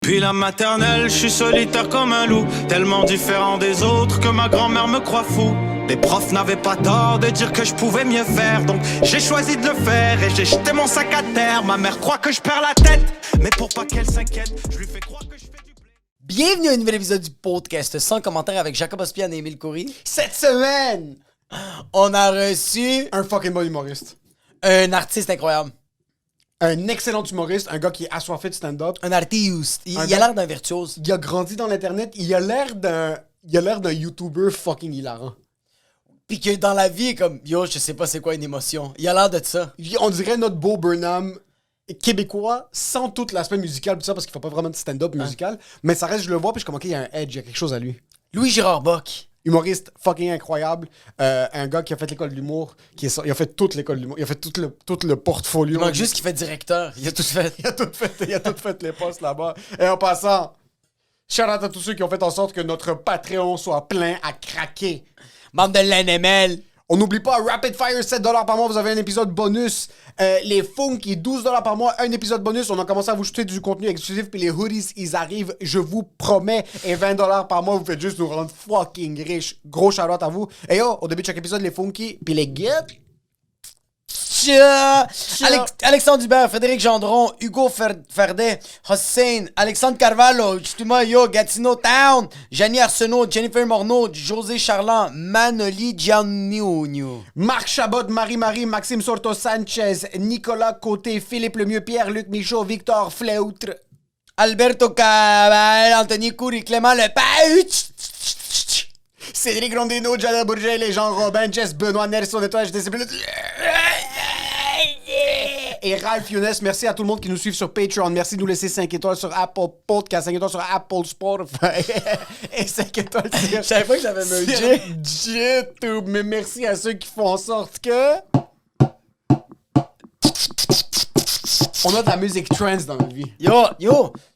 Depuis la maternelle, je suis solitaire comme un loup, tellement différent des autres que ma grand-mère me croit fou. Les profs n'avaient pas tort de dire que je pouvais mieux faire, donc j'ai choisi de le faire et j'ai jeté mon sac à terre. Ma mère croit que je perds la tête, mais pour pas qu'elle s'inquiète, je lui fais croire que je fais du blé. Bienvenue à un nouvel épisode du podcast sans commentaire avec Jacob Ospian et Émile Coury. Cette semaine, On a reçu un fucking bon humoriste. un artiste incroyable. Un excellent humoriste, un gars qui est assoiffé de stand-up. Un artiste. Il a gars- l'air d'un virtuose. Il a grandi dans l'internet, il a l'air d'un YouTuber fucking hilarant. Puis que dans la vie, comme, yo, je sais pas c'est quoi une émotion. Il a l'air de ça. On dirait notre beau Burnham québécois sans tout l'aspect musical tout ça parce qu'il fait pas vraiment de stand-up musical, mais ça reste, je le vois puis je suis comme ok, il y a un edge, il y a quelque chose à lui. Louis-Gérard Bock. Humoriste fucking incroyable, un gars qui a fait l'école d'humour, il a fait toute l'école d'humour, il a fait tout le portfolio. Il manque juste qu'il fait directeur. Il a tout fait. Il a tout fait les postes là-bas. Et en passant, shout out à tous ceux qui ont fait en sorte que notre Patreon soit plein à craquer. Bande de l'NML. On n'oublie pas, Rapid Fire, 7$ par mois, vous avez un épisode bonus. Les Funky, 12$ par mois, un épisode bonus. On a commencé à vous jeter du contenu exclusif, puis les hoodies, ils arrivent, je vous promets. Et 20$ par mois, vous faites juste nous rendre fucking riches. Gros shout-out à vous. Et yo, au début de chaque épisode, les Funky, puis les Guides. Alexandre Dubert, Frédéric Gendron, Hugo Ferdet, Hossein, Alexandre Carvalho, Justuma Yo, Gatineau Town, Janie Arsenault, Jennifer Morneau, José Charland, Manoli Gianniugno. Marc Chabot, Marie-Marie, Maxime Sorto Sanchez, Nicolas Côté, Philippe Lemieux, Pierre-Luc Michaud, Victor Fleutre, Alberto Cabal, Anthony Coury, Clément Lepage. Cédric Rondino, Jada Bourget, les Jean Robin, Jess Benoît, Nelson Étoile, et Ralph Younes. Merci à tout le monde qui nous suit sur Patreon. Merci de nous laisser 5 étoiles sur Apple Podcast, 5 étoiles sur Apple Spotify et 5 étoiles sur... Je savais pas que j'avais un YouTube. Mais merci à ceux qui font en sorte que... On a de la musique trance dans notre vie. Yo,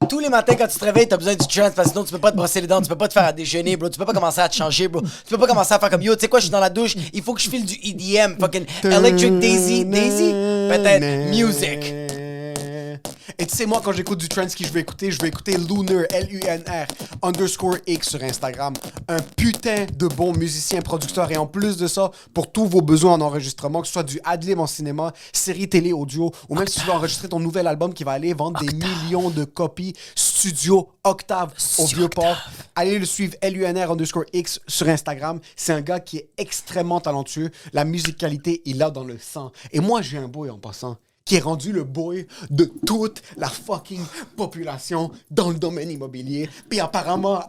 tous les matins quand tu te réveilles, t'as besoin du trance parce que sinon tu peux pas te brosser les dents, tu peux pas te faire à déjeuner, bro, tu peux pas commencer à te changer, bro. Tu peux pas commencer à faire comme yo, tu sais quoi, je suis dans la douche, il faut que je file du EDM, fucking Electric Daisy, peut-être music. Et tu sais, moi, quand j'écoute du trance, qui je vais écouter Lunar, L-U-N-R, _X sur Instagram. Un putain de bon musicien, producteur. Et en plus de ça, pour tous vos besoins en enregistrement, que ce soit du ad-lib en cinéma, série télé, audio, ou même si tu veux enregistrer ton nouvel album qui va aller vendre des millions de copies, Studio Octave au Vieux-Port. Allez le suivre, LUNR _X sur Instagram. C'est un gars qui est extrêmement talentueux. La musicalité, il l'a dans le sang. Et moi, j'ai un boy en passant qui est rendu le boy de toute la fucking population dans le domaine immobilier. Puis apparemment,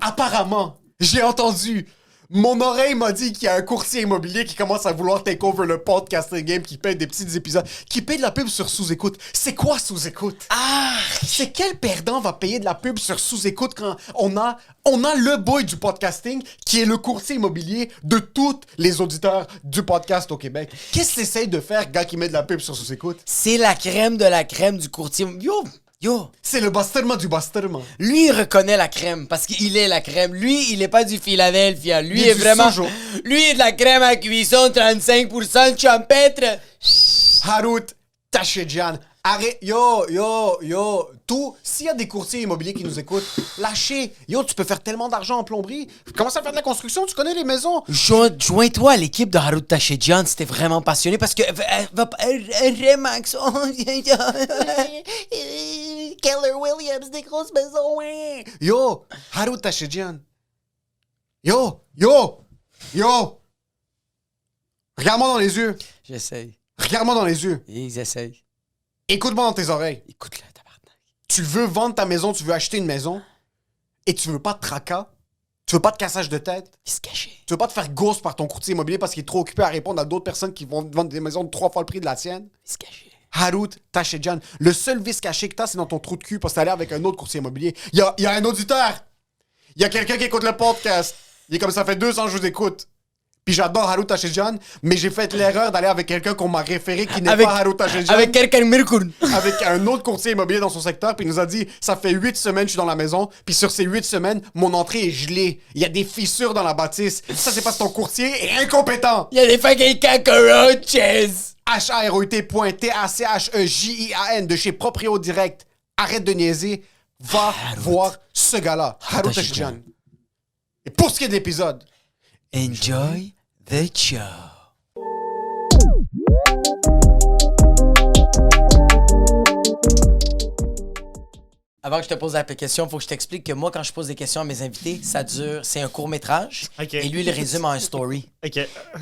j'ai entendu, mon oreille m'a dit qu'il y a un courtier immobilier qui commence à vouloir take over le podcasting game, qui paye des petits épisodes, qui paye de la pub sur sous-écoute. C'est quoi sous-écoute? C'est quel perdant va payer de la pub sur sous-écoute quand on a le boy du podcasting qui est le courtier immobilier de tous les auditeurs du podcast au Québec? Qu'est-ce que t'essayes de faire, gars qui met de la pub sur sous-écoute? C'est la crème de la crème du courtier. Yo, C'est le basterment du basterment. lui il reconnaît la crème parce qu'il est la crème. Lui, il est pas du Philadelphia. Lui Il est est du vraiment. Sojo. Lui est de la crème à cuisson, 35% de champêtre. Harut Tachedjian. Arrête, s'il y a des courtiers immobiliers qui nous écoutent, lâchez. Yo, tu peux faire tellement d'argent en plomberie. Commence à faire de la construction, tu connais les maisons. Joins-toi à l'équipe de Harut Tachedjian si t'es vraiment passionné parce que. Remax. Keller Williams, des grosses maisons, ouais. Yo, Harut Tachedjian. Yo. Regarde-moi dans les yeux. J'essaye. Regarde-moi dans les yeux. Ils essayent. Écoute-moi dans tes oreilles. Écoute-le, tabarnak. Tu veux vendre ta maison, tu veux acheter une maison, et tu veux pas de tracas, tu veux pas de cassage de tête, Il se cachait. tu veux pas te faire ghost par ton courtier immobilier parce qu'il est trop occupé à répondre à d'autres personnes qui vont vendre des maisons de 3 fois le prix de la tienne. Il se cachait. Harut Tachedjian. Le seul vice caché que t'as, c'est dans ton trou de cul parce que t'es allé avec un autre courtier immobilier. Il y a un auditeur. Il y a quelqu'un qui écoute le podcast. Il est comme ça fait 2 ans que je vous écoute. Puis j'adore Harut Tachedjian, mais j'ai fait l'erreur d'aller avec quelqu'un qu'on m'a référé qui n'est pas Harut Tachedjian. Avec quelqu'un Mirkoun. Avec un autre courtier immobilier dans son secteur, puis il nous a dit ça fait 8 semaines que je suis dans la maison, puis sur ces 8 semaines, mon entrée est gelée. Il y a des fissures dans la bâtisse. Ça, c'est parce que ton courtier est incompétent. Il y a des fucking cockroaches. HAROT.TACHEJIAN de chez Proprio Direct. Arrête de niaiser. va voir ce gars-là, Harout Tachidjian. Et pour ce qui est de l'épisode, Enjoy the show. Avant que je te pose la question, il faut que je t'explique que moi, quand je pose des questions à mes invités, c'est un court-métrage. Ok. Et lui, il résume en un story. OK.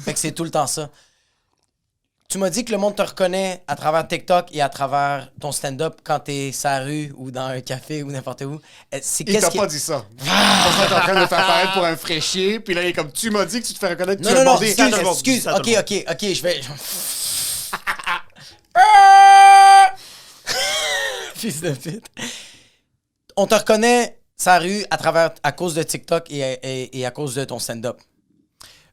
Fait que c'est tout le temps ça. Tu m'as dit que le monde te reconnaît à travers TikTok et à travers ton stand-up quand t'es sur la rue ou dans un café ou n'importe où. il t'a pas dit ça. Parce que t'es en train de me faire paraître pour un fraîchier, puis là, il est comme, tu m'as dit que tu te fais reconnaître, tu Non, vas non, non, demander. excuse. Ça, tout le monde. Ok, je vais... Fils de pute. On te reconnaît sa rue à cause de TikTok et à cause de ton stand-up.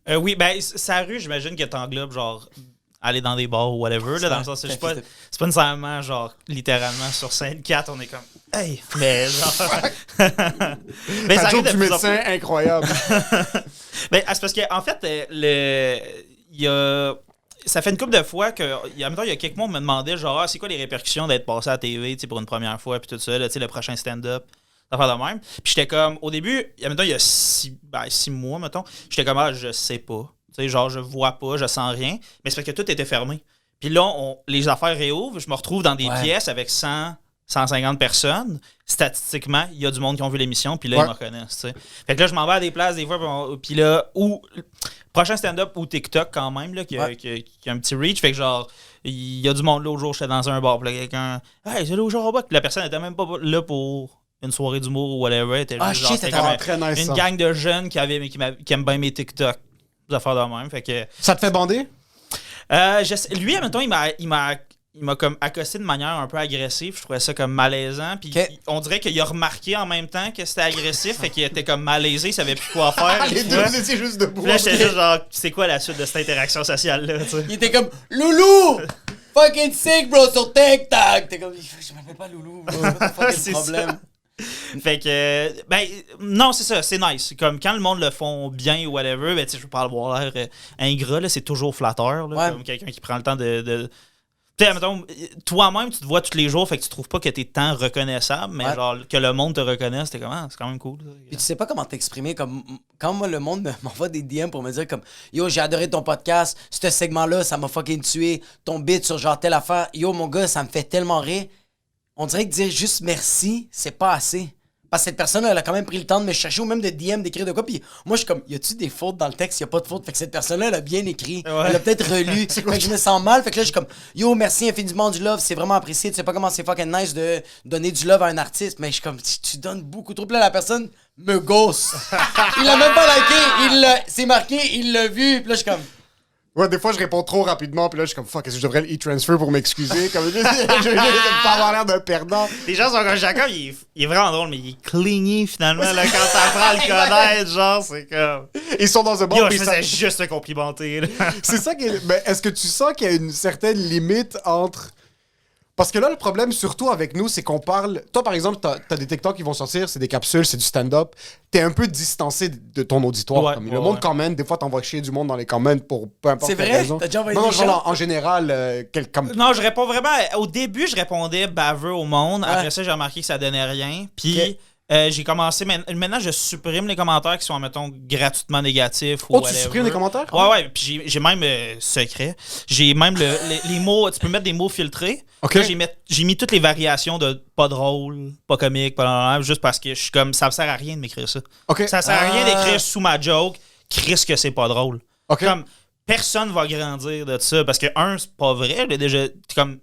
Oui, ben, sa rue, j'imagine que t'englobes, genre, aller dans des bars ou whatever, là, dans le sens, c'est pas nécessairement, genre, littéralement, sur scène 4, on est comme, hey, mais genre... mais Un ça jour arrive de du plus en médecin, incroyable. Ben, c'est parce qu'en fait, il y a... Ça fait une couple de fois que, en même temps, il y a quelques mois, on me demandait, genre, c'est quoi les répercussions d'être passé à la TV, tu sais, pour une première fois, puis tout ça, là, tu sais, le prochain stand-up, d'affaires de même. Puis j'étais comme, au début, en même temps, il y a 6 mois, mettons, j'étais comme, je sais pas. Tu sais, genre, je vois pas, je sens rien. Mais c'est parce que tout était fermé. Puis là, les affaires réouvrent, je me retrouve dans des pièces avec 150 personnes. Statistiquement, il y a du monde qui ont vu l'émission, puis là, ils me reconnaissent, tu sais. Fait que là, je m'en vais à des places des fois, puis là, prochain stand-up ou TikTok quand même, là, qui a un petit reach. Fait que genre, il y a du monde. L'autre jour, j'étais dans un bar, puis là, quelqu'un, hey, c'est là où Jean-Robert. Puis la personne était même pas là pour une soirée d'humour ou whatever. C'était C'était comme très nice, une ça. gang de jeunes qui aiment bien mes TikTok. Des affaires de même. Fait que. Ça te fait bander? Lui, en même temps, il m'a comme accosté de manière un peu agressive. Je trouvais ça comme malaisant. Puis on dirait qu'il a remarqué en même temps que c'était agressif. Fait qu'il était comme malaisé, il savait plus quoi faire. Les deux, vous étiez juste debout. Puis là, j'étais juste genre, c'est quoi la suite de cette interaction sociale-là, tu sais? Il était comme, Loulou! Fucking sick, bro, sur TikTok! T'es comme, je m'appelle pas Loulou, bro. C'est C'est problème. Fait que, ben, non, c'est ça, c'est nice. Comme quand le monde le font bien ou whatever, ben, tu sais, je veux pas avoir l'air ingrat, là, c'est toujours flatteur, là, comme quelqu'un qui prend le temps de... Tu sais, mettons, toi-même, tu te vois tous les jours, fait que tu trouves pas que t'es tant reconnaissable, mais genre, que le monde te reconnaisse, t'es comme, c'est quand même cool. Puis tu sais pas comment t'exprimer, comme, quand moi, le monde m'envoie des DM pour me dire comme, yo, j'ai adoré ton podcast, ce segment-là, ça m'a fucking tué, ton bit sur genre telle affaire, yo, mon gars, ça me fait tellement rire. On dirait que dire juste merci, c'est pas assez. Parce que cette personne, elle a quand même pris le temps de me chercher ou même de DM, d'écrire de quoi. Puis moi, je suis comme, y a-tu des fautes dans le texte? Y a pas de fautes. Fait que cette personne-là, elle a bien écrit. Ouais. Elle a peut-être relu. Fait que je me sens mal. Fait que là, je suis comme, yo, merci infiniment du love. C'est vraiment apprécié. Tu sais pas comment c'est fucking nice de donner du love à un artiste. Mais je suis comme, tu donnes beaucoup trop. Puis là, la personne me ghost. Il l'a même pas liké. C'est marqué, il l'a vu. Puis là, je suis comme, Ouais, des fois, je réponds trop rapidement, puis là, je suis comme, fuck, est-ce que je devrais le e-transfer pour m'excuser? Comme, je veux pas avoir l'air d'un perdant. Les gens sont comme Jacob, il est vraiment drôle, mais il est cligné finalement là, quand t'apprends à le connaître, genre, c'est comme. Ils sont dans un bar, Yo, puis je faisais juste le complimenter, là. c'est ça qui est... Mais est-ce que tu sens qu'il y a une certaine limite entre... Parce que là, le problème, surtout avec nous, c'est qu'on parle... Toi, par exemple, t'as des TikTok qui vont sortir, c'est des capsules, c'est du stand-up. T'es un peu distancé de ton auditoire. Ouais, comme le monde commente, des fois, t'envoies chier du monde dans les comments pour peu importe c'est quelle vrai? raison. T'as déjà envoyé Non, des genre, gens? en général, comme... Non, je réponds vraiment. Au début, je répondais baveux au monde. Ouais. Après ça, j'ai remarqué que ça donnait rien. Puis j'ai commencé. Maintenant, je supprime les commentaires qui sont, mettons, gratuitement négatifs. Ou Oh, tu whatever. supprimes les commentaires? Ouais. Puis j'ai même secret. J'ai même les mots. Tu peux mettre des mots filtrés. Ok. Là, j'ai mis toutes les variations de pas drôle, pas comique, pas normal, juste parce que je suis comme. Ça me sert à rien de m'écrire ça. OK. Ça sert à rien d'écrire sous ma joke. Chris que c'est pas drôle. OK. Comme personne va grandir de ça parce que c'est pas vrai, là, déjà comme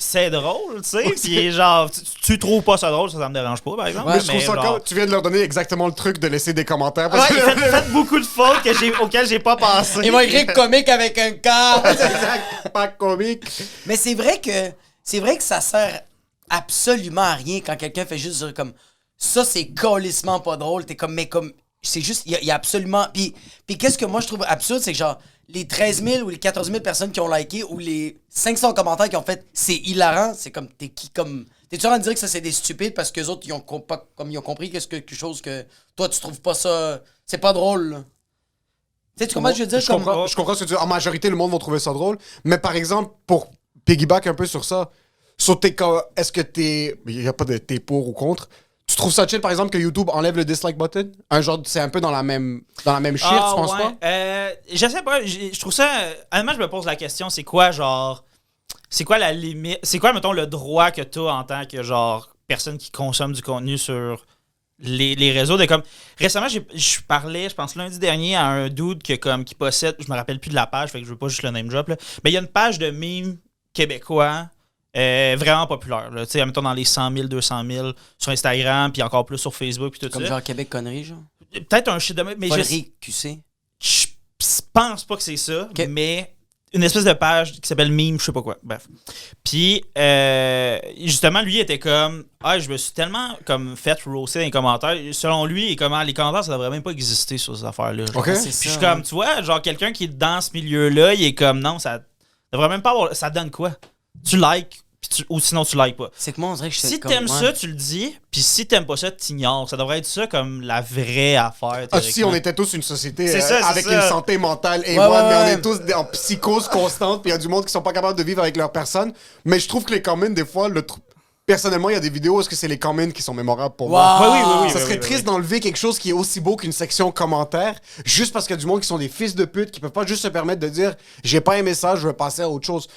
c'est drôle, tu sais, puis genre tu trouves pas ça drôle, ça me dérange pas par exemple. Ouais, Mais je trouve ça genre, comme... Tu viens de leur donner exactement le truc de laisser des commentaires. Parce ouais, que... faites beaucoup de fautes auxquelles j'ai pas pensé. ils vont écrire comique avec un K. Exact. Pas comique. Mais c'est vrai que ça sert absolument à rien quand quelqu'un fait juste dire comme ça, c'est calissement pas drôle. T'es comme, mais comme, c'est juste, il y a absolument. Puis qu'est-ce que moi je trouve absurde, c'est que genre, les 13 000 ou les 14 000 personnes qui ont liké ou les 500 commentaires qui ont fait c'est hilarant, c'est comme, t'es-tu en train de dire que ça c'est des stupides parce que les autres ils ont compris que c'est quelque chose que toi tu trouves pas ça, c'est pas drôle, là. Tu sais, comment je veux dire? Je comprends ce que tu dis. En majorité, le monde va trouver ça drôle. Mais par exemple, pour piggyback un peu sur ça, Est-ce que il n'y a pas de t'es pour ou contre? Tu trouves ça chill, par exemple, que YouTube enlève le dislike button? C'est un peu dans la même shit, tu penses pas? Je sais pas, je trouve ça... Honnêtement, je me pose la question, c'est quoi, genre... C'est quoi la limite? C'est quoi, mettons, le droit que t'as en tant que, genre, personne qui consomme du contenu sur les réseaux? Récemment, je parlais, je pense, lundi dernier, à un dude qui possède... Je me rappelle plus de la page, fait que je veux pas juste le name drop, là. Mais il y a une page de memes québécois... vraiment populaire. Tu sais, mettons dans les 100 000, 200 000 sur Instagram, puis encore plus sur Facebook, puis tout Comme ça. genre Québec connerie, genre. Peut-être un shit de... Mais Connerie QC. je pense pas que c'est ça, Okay. mais une espèce de page qui s'appelle Meme, je sais pas quoi. Bref. Puis, justement, lui était comme... je me suis tellement comme fait roaster dans les commentaires. Selon lui, les commentaires, ça devrait même pas exister sur ces affaires-là. Genre. OK. C'est Puis ça, je suis comme, tu vois, genre quelqu'un qui est dans ce milieu-là, il est comme, non, ça devrait même pas avoir... Ça donne quoi? Tu likes, ou sinon tu likes pas. C'est que moi, on dirait que je Si t'aimes ça, tu le dis, puis si t'aimes pas ça, t'ignores. Ça devrait être ça comme la vraie affaire. Si on était tous une société C'est ça, avec c'est une ça. santé mentale et Ouais, mais on ouais. est tous en psychose constante, puis il y a du monde qui sont pas capables de vivre avec leur personne. Mais je trouve que les comments, des fois, personnellement, il y a des vidéos où est-ce que c'est les comments qui sont mémorables pour moi. Wow. Ça serait triste d'enlever quelque chose qui est aussi beau qu'une section commentaires, juste parce qu'il y a du monde qui sont des fils de pute, qui peuvent pas juste se permettre de dire j'ai pas aimé ça, je veux passer à autre chose.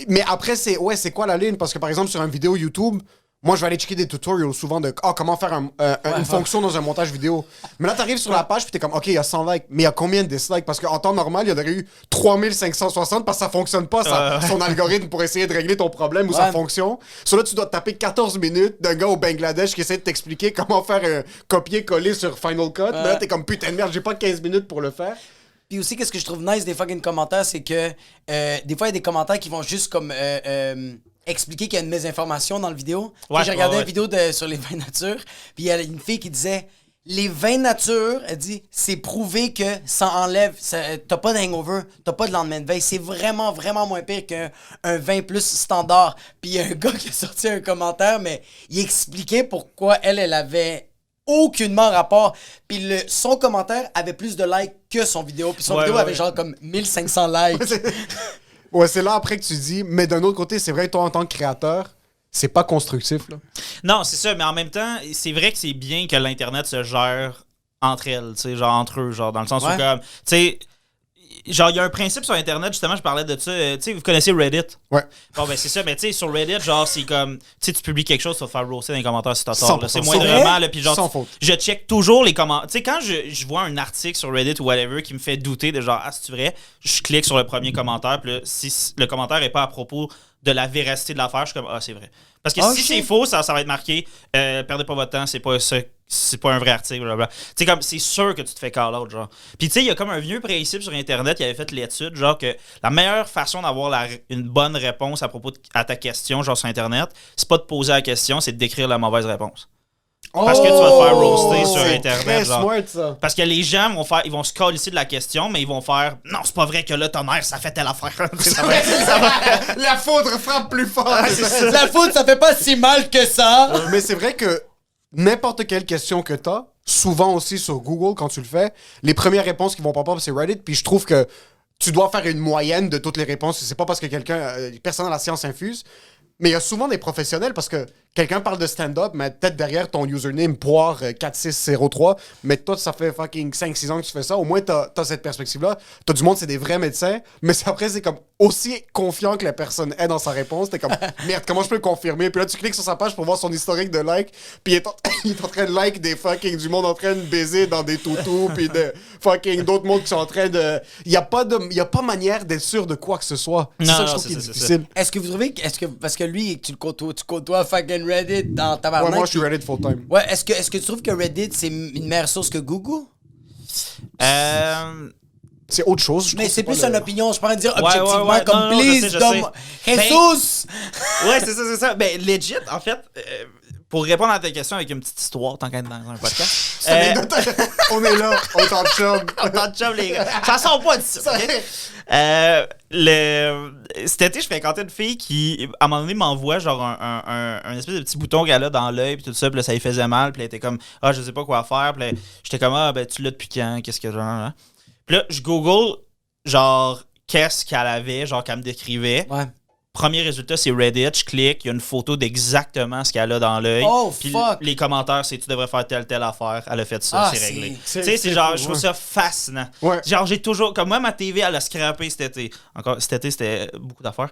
Mais après, c'est quoi la ligne? Parce que par exemple, sur une vidéo YouTube, moi je vais aller checker des tutorials souvent de comment faire une fonction dans un montage vidéo. Mais là, t'arrives sur la page, puis t'es comme, OK, il y a 100 likes, mais il y a combien de dislikes? Parce qu'en temps normal, il y en aurait eu 3560 parce que ça fonctionne pas, son algorithme pour essayer de régler ton problème ou sa fonction. Sur là, tu dois taper 14 minutes d'un gars au Bangladesh qui essaie de t'expliquer comment faire un copier-coller sur Final Cut. Mais là, t'es comme, putain de merde, j'ai pas 15 minutes pour le faire. Puis aussi, qu'est-ce que je trouve nice des fucking commentaires, c'est que des fois, il y a des commentaires qui vont juste comme expliquer qu'il y a une mésinformation dans la vidéo. Ouais, J'ai regardé ouais. une vidéo sur les vins nature, puis il y a une fille qui disait les vins nature, elle dit, c'est prouvé que ça enlève, t'as pas de hangover, t'as pas de lendemain de veille. C'est vraiment, vraiment moins pire qu'un vin plus standard. Puis il y a un gars qui a sorti un commentaire, mais il expliquait pourquoi elle avait aucunement rapport. Puis son commentaire avait plus de likes que son vidéo. Puis son vidéo avait genre comme 1500 likes. C'est là après que tu dis, mais d'un autre côté, c'est vrai, toi en tant que créateur, c'est pas constructif, là. Non, c'est ça, mais en même temps, c'est vrai que c'est bien que l'Internet se gère entre elles, tu sais, genre entre eux, genre dans le sens où comme, tu sais, genre il y a un principe sur Internet, justement, je parlais de ça, tu sais, vous connaissez Reddit? Ouais. Bon, ben c'est ça, mais tu sais, sur Reddit, genre, c'est comme, tu sais, tu publies quelque chose, tu vas te faire roaster dans les commentaires si t'as tort, là. C'est 100%. moindrement, là, puis genre, Sans faute. je check toujours les commentaires. Tu sais, quand je vois un article sur Reddit ou whatever qui me fait douter de genre, c'est vrai, je clique sur le premier commentaire, puis là, si le commentaire est pas à propos de la véracité de l'affaire, je suis comme, c'est vrai. Parce que si c'est faux, ça va être marqué, perdez pas votre temps, c'est pas un vrai article, blablabla. Tu sais, comme, c'est sûr que tu te fais call out, genre. Puis, tu sais, il y a comme un vieux principe sur Internet qui avait fait l'étude, genre, que la meilleure façon d'avoir une bonne réponse à propos à ta question, genre, sur Internet, c'est pas de poser la question, c'est de décrire la mauvaise réponse. Parce que tu vas te faire roaster sur C'est Internet, très genre. smart, ça. Parce que les gens ils vont se calisser de la question, mais ils vont faire non, c'est pas vrai que là, ton air, ça fait telle affaire. La foudre frappe plus fort. La faute, ça fait pas si mal que ça. Mais c'est vrai que n'importe quelle question que t'as, souvent aussi sur Google, quand tu le fais, les premières réponses qui vont pas c'est Reddit, puis je trouve que tu dois faire une moyenne de toutes les réponses. C'est pas parce que personne dans la science infuse, mais il y a souvent des professionnels parce que quelqu'un parle de stand-up, mais peut-être derrière ton username poire 4603, mais toi, ça fait fucking 5-6 ans que tu fais ça. Au moins, t'as cette perspective-là. T'as du monde, c'est des vrais médecins, mais après, c'est comme aussi confiant que la personne est dans sa réponse. T'es comme, merde, comment je peux le confirmer? Puis là, tu cliques sur sa page pour voir son historique de like, puis il est en train de like des fucking du monde en train de baiser dans des toutous, puis de fucking d'autres mondes qui sont en train de... Il y a pas manière d'être sûr de quoi que ce soit. C'est Non, ça que je non, trouve qui est c'est difficile. Est-ce que vous trouvez parce que lui, tu côtoies fucking Reddit dans ta Ouais, moi, je suis Reddit full-time. Ouais, est-ce que tu trouves que Reddit, c'est une meilleure source que Google? C'est autre chose. je Mais trouve, c'est plus pas une le- opinion, je pourrais dire Ouais, objectivement, ouais, ouais. comme Non, non, please, je sais. donne-moi. Jesus! Ouais, c'est ça. Ben, legit, en fait, pour répondre à ta question avec une petite histoire, tant qu'à être dans un podcast. On est là, on est en chum. Tant de chum, les gars. Ça sort pas d'ici, ok? Cet été, je fréquentais une fille qui, à un moment donné, m'envoie genre un espèce de petit bouton qu'elle a dans l'œil, puis tout ça, puis là, ça lui faisait mal, puis elle était comme, je sais pas quoi faire, puis là, j'étais comme, ben, tu l'as depuis quand, qu'est-ce que genre, hein? Puis là, je google, genre, qu'est-ce qu'elle avait, genre, qu'elle me décrivait. Ouais. premier résultat, c'est Reddit. Je clique, il y a une photo d'exactement ce qu'elle a dans l'œil. Oh, Puis fuck! les commentaires, c'est tu devrais faire telle affaire. Elle a fait ça, Ah, c'est réglé. c'est- Tu sais, c'est c'est genre, cool, je trouve ouais. ça fascinant. Ouais. Genre, j'ai toujours. Comme moi, ma TV, elle a scrappé cet été. Encore, cet été, c'était beaucoup d'affaires.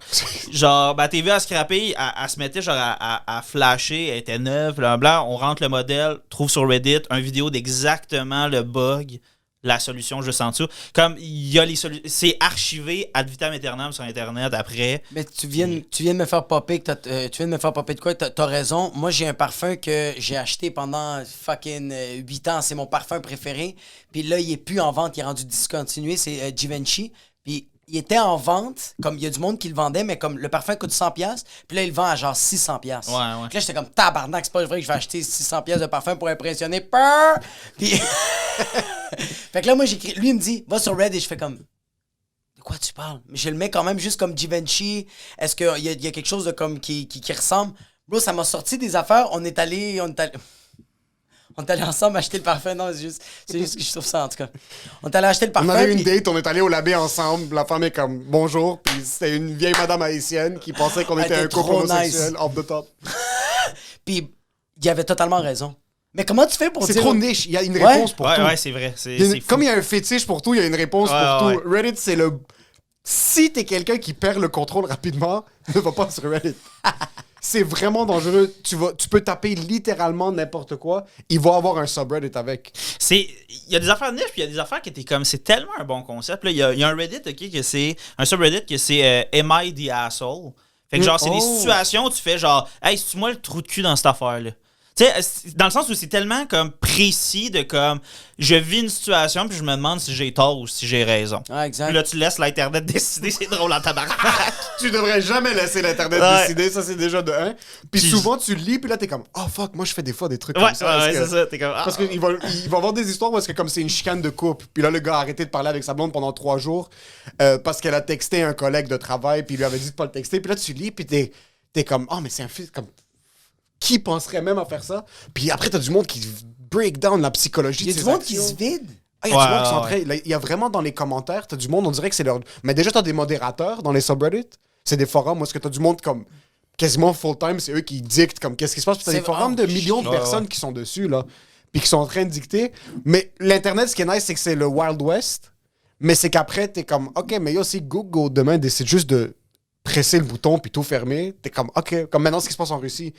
Genre, ma TV a scrappé, elle se mettait genre à flasher, elle était neuve, blablabla. On rentre le modèle, trouve sur Reddit une vidéo d'exactement le bug. La solution juste en dessous. Comme il y a les solutions. C'est archivé ad vitam aeternam sur Internet après. Mais tu viens de me faire popper tu viens de me faire popper de quoi? T'as raison. Moi, j'ai un parfum que j'ai acheté pendant fucking 8 ans. C'est mon parfum préféré. Puis là, il est plus en vente. Il est rendu discontinué. C'est Givenchy. Puis il était en vente. Comme il y a du monde qui le vendait, mais comme le parfum coûte 100$. Puis là, il le vend à genre 600$. Ouais. Puis là, j'étais comme tabarnak. C'est pas vrai que je vais acheter 600$ de parfum pour impressionner. Peur! Puis... fait que là, moi, j'écris. Lui, il me dit, va sur Reddit. Je fais comme. De quoi tu parles? Mais je le mets quand même juste comme Givenchy. Est-ce qu'il y a quelque chose de comme qui ressemble? Bro, ça m'a sorti des affaires. On est allé ensemble acheter le parfum. Non, c'est juste que je trouve ça, en tout cas. On est allé acheter le parfum. On avait une puis- date, on est allé au labé ensemble. La femme est comme bonjour, puis c'était une vieille madame haïtienne qui pensait qu'on Elle était était un couple trop homosexuel nice. off the top. Puis il avait totalement raison. Mais comment tu fais pour C'est dire... trop niche, il y a une Ouais. réponse pour tout. Ouais, c'est vrai. C'est Il y a une- c'est fou. Comme il y a un fétiche pour tout, il y a une réponse Ouais, pour ouais. tout. Reddit, c'est le. Si t'es quelqu'un qui perd le contrôle rapidement, ne va pas sur Reddit. C'est vraiment dangereux. Tu peux taper littéralement n'importe quoi. Il va avoir un subreddit avec. Il y a des affaires niches, puis il y a des affaires qui étaient comme. C'est tellement un bon concept. Là, il y a un Reddit, ok, que c'est. Un subreddit que c'est Am I the asshole? Fait que genre, c'est des situations où tu fais genre, hey, c'est-tu moi le trou de cul dans cette affaire-là? Tu sais, dans le sens où c'est tellement comme précis de comme, je vis une situation, puis je me demande si j'ai tort ou si j'ai raison. Ah, exact. Puis là, tu laisses l'Internet décider, c'est drôle en tabarnak. Tu devrais jamais laisser l'Internet Ouais. décider, ça c'est déjà de 1. Puis Puis- souvent tu lis, puis là t'es comme, oh fuck, moi je fais des fois des trucs Ouais, comme ça. ouais, Parce que- c'est ça. T'es comme, ah. Parce qu'il va avoir des histoires parce que comme c'est une chicane de couple, puis là le gars a arrêté de parler avec sa blonde pendant 3 jours parce qu'elle a texté un collègue de travail, puis il lui avait dit de pas le texter, puis là tu lis, puis t'es comme, oh mais c'est un fils, comme, qui penserait même à faire ça? Puis après t'as du monde qui break down la psychologie Il y a de du ses monde qui actions. se vide. Ah, il y a du Ouais, monde qui sont en ouais. train- il y a vraiment dans les commentaires, t'as du monde, on dirait que c'est leur... Mais déjà, t'as des modérateurs dans les subreddits. C'est des forums où est-ce que t'as du monde comme quasiment full-time, c'est eux qui dictent comme qu'est-ce qui se passe. Puis t'as C'est des forums vrai. de millions de Ouais, personnes ouais. qui sont dessus, là. Puis qui sont en train de dicter. Mais l'Internet, ce qui est nice, c'est que c'est le Wild West. Mais c'est qu'après, t'es comme, OK, mais il y a aussi Google demain décide juste de presser le bouton puis tout fermer. T'es comme, OK, comme maintenant ce qui se passe en Russie.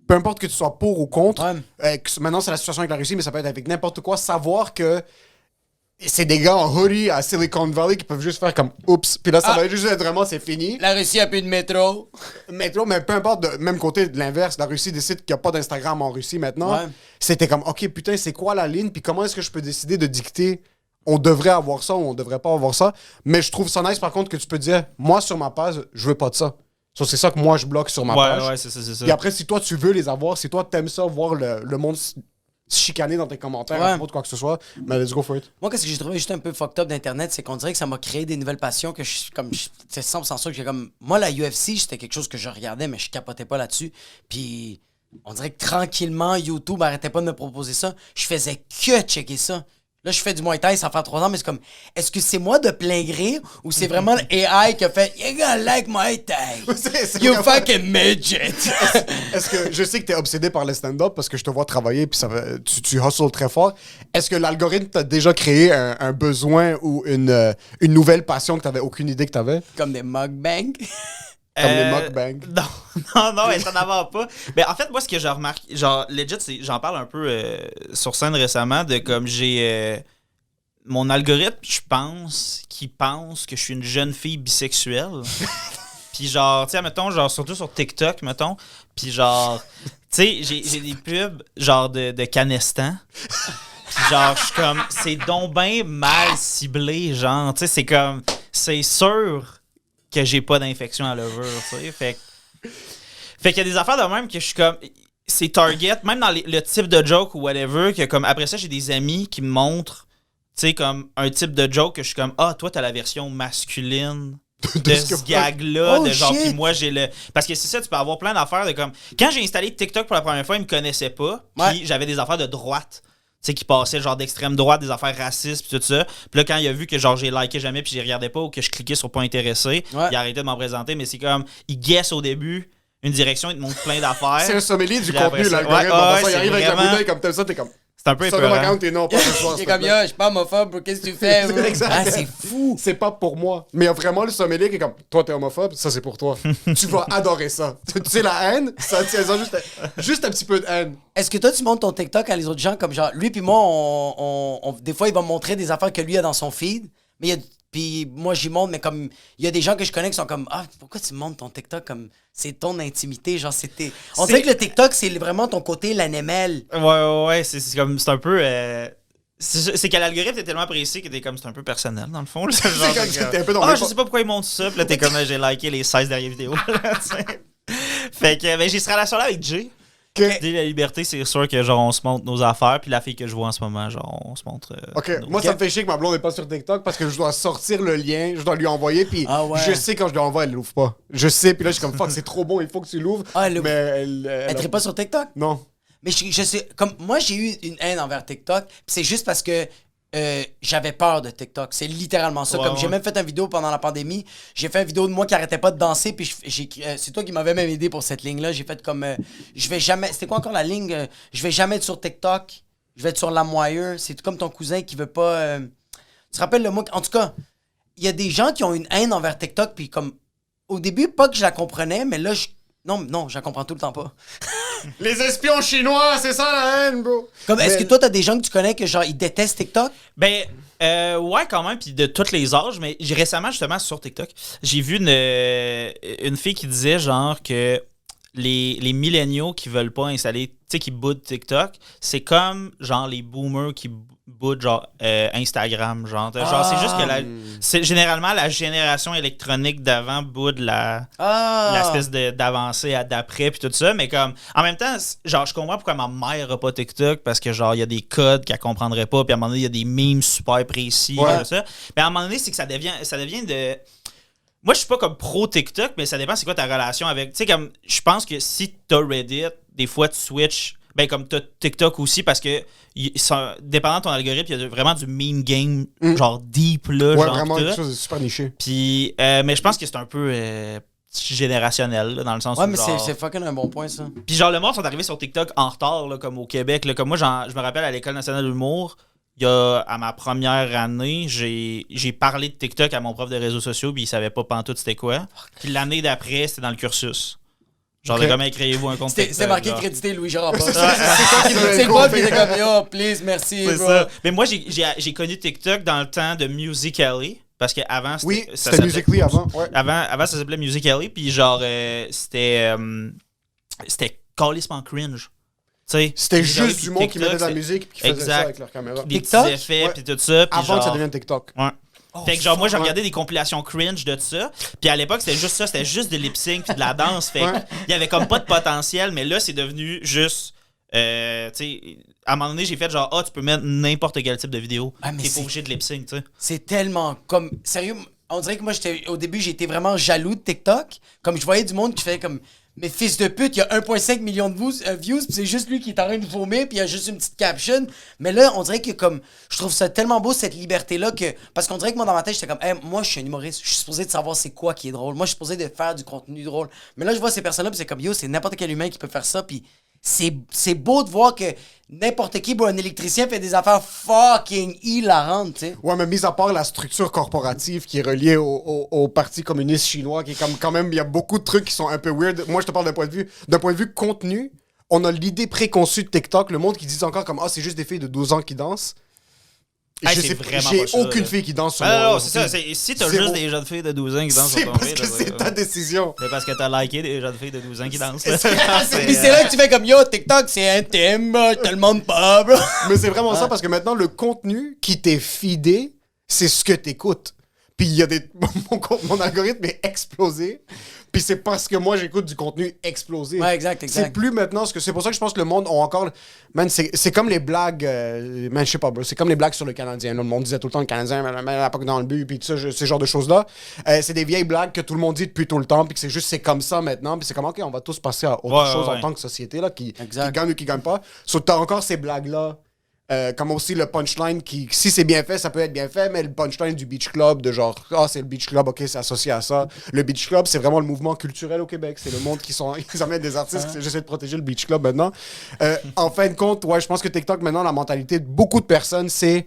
Peu importe que tu sois pour ou contre, Ouais. maintenant c'est la situation avec la Russie, mais ça peut être avec n'importe quoi. Savoir que c'est des gars en hoodie à Silicon Valley qui peuvent juste faire comme oups, puis là ça va juste être vraiment c'est fini. La Russie a plus de métro. Métro, mais peu importe, de même côté de l'inverse, la Russie décide qu'il n'y a pas d'Instagram en Russie maintenant. Ouais. C'était comme ok putain c'est quoi la ligne, puis comment est-ce que je peux décider de dicter on devrait avoir ça ou on devrait pas avoir ça. Mais je trouve ça nice par contre que tu peux dire moi sur ma page je veux pas de ça. So, c'est ça que moi je bloque sur ma page. Ouais, c'est ça. Et après, si toi, tu veux les avoir, si toi, t'aimes ça, voir le monde se chicaner dans tes commentaires, Ouais. à propos de quoi que ce soit, ben, let's go for it. Moi, qu'est-ce que j'ai trouvé juste un peu fucked up d'Internet, c'est qu'on dirait que ça m'a créé des nouvelles passions que c'est 100% sûr que j'ai comme... Moi, la UFC, c'était quelque chose que je regardais, mais je capotais pas là-dessus. Puis, on dirait que tranquillement, YouTube arrêtait pas de me proposer ça. Je faisais que checker ça. Là, je fais du Muay Thai, ça fait 3 ans, mais c'est comme... Est-ce que c'est moi de plein gré ou c'est vraiment l'AI qui a fait « You gonna like Muay Thai? C'est You vraiment- fucking midget! » Est-ce que je sais que t'es obsédé par le stand-up parce que je te vois travailler puis tu hustles très fort. Est-ce que l'algorithme t'a déjà créé un besoin ou une nouvelle passion que t'avais aucune idée que t'avais? Comme des mukbangs. Comme les mukbangs. Non, ça n'en va pas. Mais en fait, moi, ce que j'ai remarqué, genre, legit, j'en parle un peu sur scène récemment, de comme j'ai. Mon algorithme, je pense, qui pense que je suis une jeune fille bisexuelle. Puis genre, tu sais, mettons, genre, surtout sur TikTok, mettons. Puis genre, tu sais, j'ai des pubs, genre, de Canestan. Puis genre, je suis comme, c'est donc ben mal ciblé, genre, tu sais, c'est comme, c'est sûr que j'ai pas d'infection à levure, tu sais. Fait qu'il y a des affaires de même que je suis comme, c'est target, même dans le type de joke ou whatever, que comme, après ça, j'ai des amis qui me montrent, tu sais, comme, un type de joke que je suis comme, ah, toi, t'as la version masculine de ce gag-là, Oh, de genre, shit. puis moi, j'ai le... Parce que c'est ça, tu peux avoir plein d'affaires de comme... Quand j'ai installé TikTok pour la première fois, ils me connaissaient pas, puis Ouais. j'avais des affaires de droite. sais, qui passaient genre d'extrême droite, des affaires racistes, puis tout ça. Puis là, quand il a vu que genre j'ai liké jamais, puis j'y regardais pas, ou que je cliquais sur pas intéressé, il a arrêté de m'en présenter. Mais c'est comme, il guesse au début une direction, il te montre plein d'affaires. C'est un sommelier du Puis après contenu, ça- l'algorithme. Ouais, Après ça, ouais, il arrive avec la vraiment- bouteille comme ça, t'es comme. C'est un peu Ça, le épeurant. account, et non, pas ce soir. Il s'il est te comme, plaît. yo, je suis pas homophobe, bro, qu'est-ce que tu fais, bro? Exact. Ah, c'est fou. C'est pas pour moi. Mais il y a vraiment le sommelier qui est comme, toi, t'es homophobe, ça, c'est pour toi. Tu vas adorer ça. Tu sais, la haine, ça tient juste un petit peu de haine. Est-ce que toi, tu montes ton TikTok à les autres gens comme genre, lui puis moi, des fois, il va me montrer des affaires que lui a dans son feed, mais puis moi, j'y montre, mais comme, il y a des gens que je connais qui sont comme, ah, pourquoi tu montes ton TikTok comme, c'est ton intimité, genre, c'était. On dirait que le TikTok, c'est vraiment ton côté l'anémel. Ouais, c'est comme, c'est un peu. C'est que l'algorithme est tellement précis que t'es comme, c'est un peu personnel dans le fond. C'est genre, comme si t'es un peu dans ah, le- je sais pas pourquoi ils montrent ça. Puis là, t'es comme, j'ai liké les 16 dernières vidéos. T'sais. Fait que, ben, j'ai cette relation-là avec Jay. Ok. Jay, la liberté, c'est sûr que genre, on se montre nos affaires. Puis la fille que je vois en ce moment, genre, on se montre. Ok, nos- moi ça me fait chier que ma blonde n'est pas sur TikTok parce que je dois sortir le lien, je dois lui envoyer, puis Ah ouais. je sais quand je lui envoie, elle l'ouvre pas. Je sais, puis là je suis comme fuck, c'est trop bon, il faut que tu l'ouvres. Ah, elle mais l'ouvre. elle Elle traite pas sur TikTok? Non. Mais je sais, comme moi, j'ai eu une haine envers TikTok, puis c'est juste parce que j'avais peur de TikTok. C'est littéralement ça. Ouais, Comme j'ai ouais. même fait une vidéo pendant la pandémie, j'ai fait une vidéo de moi qui arrêtait pas de danser, puis c'est toi qui m'avais même aidé pour cette ligne-là. J'ai fait comme, je vais jamais, c'était quoi encore la ligne? Je vais jamais être sur TikTok, je vais être sur LimeWire. C'est comme ton cousin qui veut pas. Tu te rappelles le mot? En tout cas, il y a des gens qui ont une haine envers TikTok, puis comme, au début, pas que je la comprenais, mais là, non, je la comprends tout le temps pas. Les espions chinois, c'est ça la haine, bro. Comme, est-ce Mais- que toi, t'as des gens que tu connais que genre, ils détestent TikTok? Ben, ouais, quand même, puis de tous les âges, mais récemment, justement, sur TikTok, j'ai vu une fille qui disait, genre, que les milléniaux qui veulent pas installer, tu sais, qui boudent TikTok, c'est comme, genre, les boomers qui boudent, genre, Instagram, genre. Genre, c'est juste que c'est généralement la génération électronique d'avant boude l'espèce d'avancée à d'après puis tout ça, mais comme en même temps, genre je comprends pourquoi ma mère a pas TikTok parce que genre il y a des codes qu'elle comprendrait pas puis à un moment donné il y a des memes super précis Ouais. tout ça. Mais à un moment donné c'est que ça devient de moi je suis pas comme pro TikTok mais ça dépend c'est quoi ta relation avec tu sais comme je pense que si t'as Reddit des fois tu switches ben comme t'as TikTok aussi parce que dépendant de ton algorithme il y a vraiment du meme game genre deep là Ouais, genre vraiment tout. quelque chose de super niché. Puis, mais je pense que c'est un peu générationnel, là, dans le sens Ouais, où, mais genre... c'est fucking un bon point, ça. Puis genre, le monde sont arrivés sur TikTok en retard, là, comme au Québec. Là, comme moi, je me rappelle, à l'École nationale de l'humour, à ma première année, j'ai parlé de TikTok à mon prof de réseaux sociaux, puis il savait pas pantoute c'était quoi. Puis l'année d'après, c'était dans le cursus. Genre, Ok. de comment créez-vous un compte TikTok. C'était marqué genre. crédité Louis-Jean Rampot. C'est toi qui C'est le prof qui était comme, yo, please, merci, C'est bro. ça. Mais moi, j'ai connu TikTok dans le temps de Musical.ly, parce qu'avant, Oui, ça c'était s'appelait- Musical.ly avant. Ouais. Avant, ça s'appelait Musical.ly, puis genre, c'était calissement cringe. Tu sais, C'était Musical.ly, juste puis du monde qui TikTok, mettait de la c'est- musique et qui faisait Exact. ça avec leur caméra. Des TikTok? petits effets, Ouais. puis tout ça. Puis Avant genre, que ça devienne TikTok. Ouais. Fait que genre, moi, je ouais. regardais des compilations cringe de ça. Puis à l'époque, c'était juste ça. C'était juste de lip-sync puis de la danse. Fait Ouais. il y avait comme pas de potentiel. Mais là, c'est devenu juste... tu sais, à un moment donné, j'ai fait genre, tu peux mettre n'importe quel type de vidéo. Ah, mais T'es c'est- pas obligé de lip-sync, tu sais. C'est tellement comme. Sérieux, on dirait que moi, au début, j'étais vraiment jaloux de TikTok. Comme je voyais du monde qui fait comme. Mais fils de pute, il y a 1,5 million de views, puis c'est juste lui qui est en train de vomir, puis il y a juste une petite caption. Mais là, on dirait que comme. Je trouve ça tellement beau, cette liberté-là, que. Parce qu'on dirait que moi, dans ma tête, j'étais comme, hey, moi, je suis un humoriste, je suis supposé de savoir c'est quoi qui est drôle. Moi, je suis supposé de faire du contenu drôle. Mais là, je vois ces personnes-là, puis c'est comme, yo, c'est n'importe quel humain qui peut faire ça, puis. C'est beau de voir que n'importe qui, un électricien, fait des affaires fucking hilarantes, tu sais. Ouais, mais mis à part la structure corporative qui est reliée au Parti communiste chinois, qui est comme quand même, il y a beaucoup de trucs qui sont un peu weird. Moi, je te parle d'un point de vue contenu. On a l'idée préconçue de TikTok, le monde qui dit encore comme c'est juste des filles de 12 ans qui dansent. Hey, Je c'est sais, vraiment j'ai pas ça, aucune là. fille qui danse sur Ah mon non, c'est ça. feed. Si t'as Zéro. juste des jeunes filles de 12 ans qui dansent C'est sur ton parce feed, que c'est ta décision. C'est parce que t'as liké des jeunes filles de 12 ans qui dansent. là. Puis c'est là que tu fais comme, yo, TikTok, c'est intime, bro, je te le montre pas, bro. Mais c'est vraiment ça parce que maintenant, le contenu qui t'est feedé, c'est ce que t'écoutes. Puis il y a des. Mon algorithme est explosé. Puis c'est parce que moi, j'écoute du contenu explosé. Ouais, exact. C'est plus maintenant ce que. C'est pour ça que je pense que le monde a encore. Man, c'est comme les blagues. Man, je sais pas, bro. C'est comme les blagues sur le Canadien. Là. Le monde disait tout le temps le Canadien, mais pas dans le but, puis tout ça, ce genre de choses-là. C'est des vieilles blagues que tout le monde dit depuis tout le temps, puis que c'est juste, c'est comme ça maintenant. Puis c'est comme, OK, on va tous passer à autre chose en tant que société, là, qui gagne ou qui gagne pas. Sauf que t'as encore ces blagues-là Comme aussi le punchline qui, si c'est bien fait, ça peut être bien fait, mais le punchline du Beach Club, de genre, c'est le Beach Club, ok, c'est associé à ça. Le Beach Club, c'est vraiment le mouvement culturel au Québec. C'est le monde ils amènent des artistes. J'essaie de protéger le Beach Club maintenant. En fin de compte, ouais, je pense que TikTok, maintenant, la mentalité de beaucoup de personnes, c'est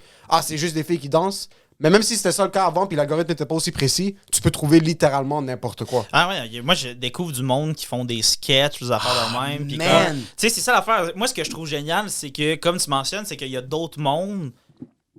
juste des filles qui dansent. Mais même si c'était ça le cas avant, puis l'algorithme n'était pas aussi précis, tu peux trouver littéralement n'importe quoi. Ah ouais, moi je découvre du monde qui font des sketchs, des affaires de même. Puis man. tu sais, c'est ça l'affaire. Moi, ce que je trouve génial, c'est que, comme tu mentionnes, c'est qu'il y a d'autres mondes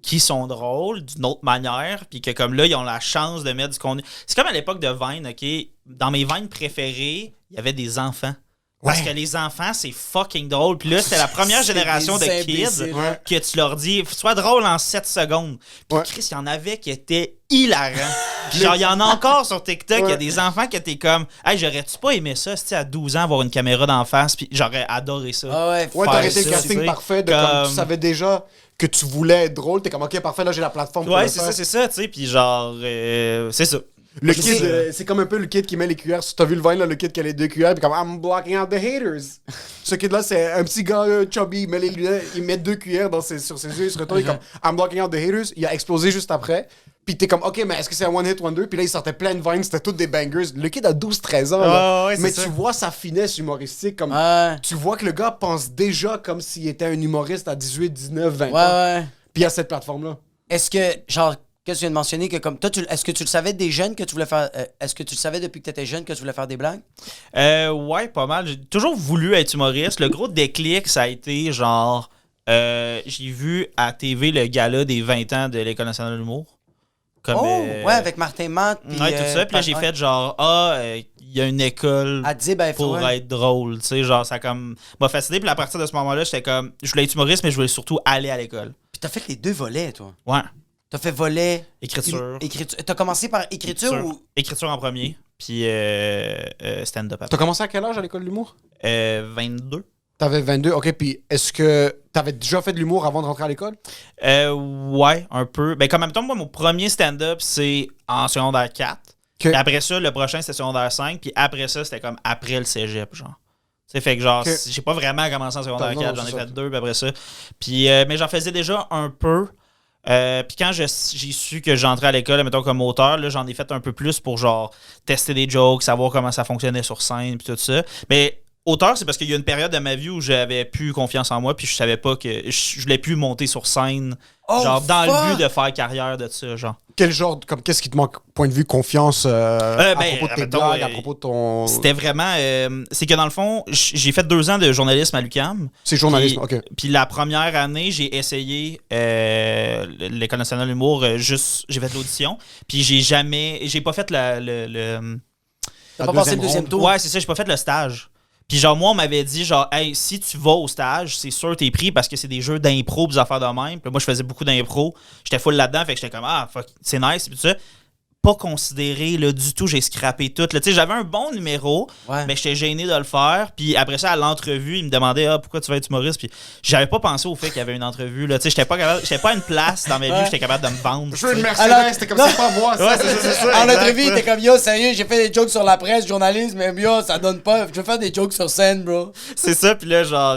qui sont drôles d'une autre manière, puis que comme là, ils ont la chance de mettre du contenu. C'est comme à l'époque de Vine, OK? Dans mes Vines préférées, il y avait des enfants. Parce que les enfants, c'est fucking drôle. Puis là, c'était la première génération de kids que tu leur dis, sois drôle en 7 secondes. Puis Chris, il y en avait qui étaient hilarants. Puis genre, il y en a encore sur TikTok. Il y a des enfants qui étaient comme, hey, j'aurais-tu pas aimé ça, à 12 ans, avoir une caméra d'en face? Puis j'aurais adoré ça. T'aurais été le casting parfait de comme tu savais déjà que tu voulais être drôle. T'es comme, ok, parfait, là, j'ai la plateforme pour le faire. C'est ça, tu sais. Puis genre, c'est ça. Le kid, c'est comme un peu le kid qui met les cuillères. Si t'as vu le Vine, là, le kid qui a les 2 cuillères, puis comme I'm blocking out the haters. Ce kid-là, c'est un petit gars chubby, il met les lunettes, il met 2 cuillères sur ses yeux, il se retourne, il est comme I'm blocking out the haters. Il a explosé juste après. Puis t'es comme, ok, mais est-ce que c'est un one hit wonder? Puis là, il sortait plein de Vines, c'était toutes des bangers. Le kid a 12-13 ans. Là. Mais tu vois sa finesse humoristique. Comme, tu vois que le gars pense déjà comme s'il était un humoriste à 18, 19, 20 ans. Puis il y a cette plateforme-là. Est-ce que, genre, que tu viens de mentionner que comme toi, est-ce que tu le savais des jeunes que tu voulais faire. Est-ce que tu le savais depuis que tu étais jeune que tu voulais faire des blagues? Ouais, pas mal. J'ai toujours voulu être humoriste. Le gros déclic, ça a été genre. J'ai vu à TV le gala des 20 ans de l'École nationale de l'humour. Comme, ouais, avec Martin Matt. Tout ça. Puis là, j'ai fait genre, il y a une école pour être drôle. Tu sais, genre, ça comme m'a fasciné. Puis à partir de ce moment-là, j'étais comme, je voulais être humoriste, mais je voulais surtout aller à l'école. Puis t'as fait les 2 volets, toi. Ouais. T'as fait volet. Écriture. T'as commencé par écriture ou. Écriture en premier, puis stand-up après. T'as commencé à quel âge à l'école de l'humour? 22. T'avais 22, ok, puis est-ce que t'avais déjà fait de l'humour avant de rentrer à l'école? Ouais, un peu. Ben, comme en même temps, moi, mon premier stand-up, c'est en secondaire 4. Puis après ça, le prochain, c'était secondaire 5. Puis après ça, c'était comme après le cégep, genre. C'est fait que genre, j'ai pas vraiment commencé en secondaire 4, j'en ai fait 2, puis après ça. Puis, mais j'en faisais déjà un peu. Puis quand j'ai su que j'entrais à l'école, mettons comme auteur, là, j'en ai fait un peu plus pour genre tester des jokes, savoir comment ça fonctionnait sur scène, puis tout ça. Mais auteur, c'est parce qu'il y a une période de ma vie où j'avais plus confiance en moi, puis je savais pas que je voulais plus monter sur scène, genre dans le but de faire carrière de ça, genre. Quel genre, comme qu'est-ce qui te manque, point de vue confiance à propos de tes blagues, à propos de ton... C'était vraiment... c'est que dans le fond, j'ai fait 2 ans de journalisme à l'UQAM. C'est journalisme, ok. Puis la première année, j'ai essayé l'École nationale de l'humour, j'ai fait de l'audition. Puis j'ai pas fait T'as pas passé le 2e tour? Ouais, c'est ça, j'ai pas fait le stage. Puis genre, moi, on m'avait dit, genre, hey, si tu vas au stage, c'est sûr t'es pris parce que c'est des jeux d'impro, des affaires de même. Puis moi, je faisais beaucoup d'impro. J'étais full là-dedans, fait que j'étais comme, fuck, c'est nice, puis tout ça. Pas considéré, là, du tout, j'ai scrappé tout. Tu sais, j'avais un bon numéro, mais j'étais gêné de le faire. Puis après ça, à l'entrevue, il me demandait, pourquoi tu vas être humoriste? Puis j'avais pas pensé au fait qu'il y avait une entrevue, là. Tu sais, j'étais pas à une place dans ma vie où j'étais capable de me vendre. Je veux une Mercedes, c'était comme ça, pas moi. C'est ça. En entrevue, t'es comme, yo, sérieux, j'ai fait des jokes sur la presse, journalisme, mais yo, ça donne pas. Je veux faire des jokes sur scène, bro. C'est ça, puis là, genre.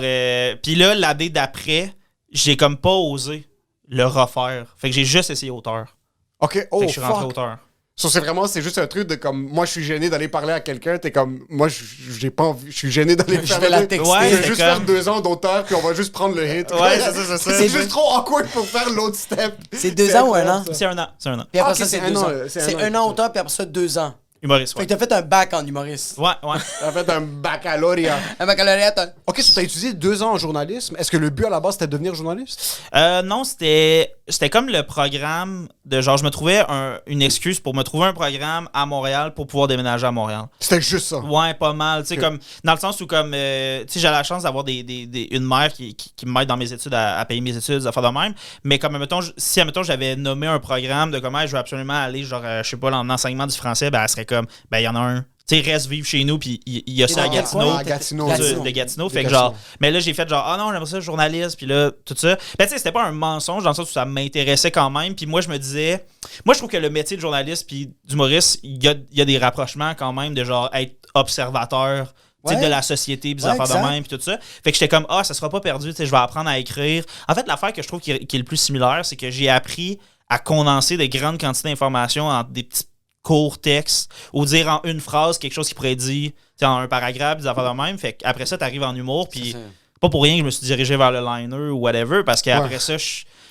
Puis là, l'année d'après, j'ai comme pas osé le refaire. Fait que j'ai juste essayé auteur. Ok, fait que je suis rentré auteur. So, c'est juste un truc de comme, moi, je suis gêné d'aller parler à quelqu'un, t'es comme, moi, j'ai pas envie, je suis gêné d'aller faire. Je vais la texter. Je vais juste faire 2 ans d'auteur, puis on va juste prendre le hit. Ouais, c'est ça. C'est juste trop awkward pour faire l'autre step. C'est 2 ans ou 1 an? C'est 1 an. Puis après ça, c'est 2 ans. C'est 1 an auteur, puis après ça, 2 ans. Humoriste, Fait que t'as fait un bac en humoriste. Ouais. T'as fait un baccalauréat. Un baccalauréat, Ok, so t'as utilisé 2 ans en journalisme. Est-ce que le but à la base c'était de devenir journaliste? Non, c'était comme le programme de genre, je me trouvais une excuse pour me trouver un programme à Montréal pour pouvoir déménager à Montréal. C'était juste ça. Ouais, pas mal. Tu sais, comme, dans le sens où, comme, tu sais, j'ai la chance d'avoir une mère qui m'aide dans mes études à payer mes études, à faire de même. Mais comme, mettons, si, mettons, j'avais nommé un programme de comment je veux absolument aller, genre, je sais pas, en enseignement du français, ben, elle serait comme, ben, il y en a un. Tu sais, reste vivre chez nous, puis il y a ça à Gatineau. De Gatineau. Fait que genre, mais là, j'ai fait genre, non, j'aimerais ça, journaliste, puis là, tout ça. Ben, tu sais, c'était pas un mensonge dans le sens où ça m'intéressait quand même. Puis moi, je me disais, moi, je trouve que le métier de journaliste puis d'humoriste, il y a des rapprochements quand même de genre être observateur Ouais. de la société, des Ouais, affaires exact. de même, puis tout ça. Fait que j'étais comme, ça sera pas perdu, tu sais, je vais apprendre à écrire. En fait, l'affaire que je trouve qui est le plus similaire, c'est que j'ai appris à condenser des grandes quantités d'informations en des petits courts textes, ou dire en une phrase quelque chose qui pourrait dire, tu sais, en un paragraphe, des affaires de même. Fait qu'après ça, t'arrives en humour, puis C'est ça. pas pour rien que je me suis dirigé vers le liner ou whatever, parce qu'après ça,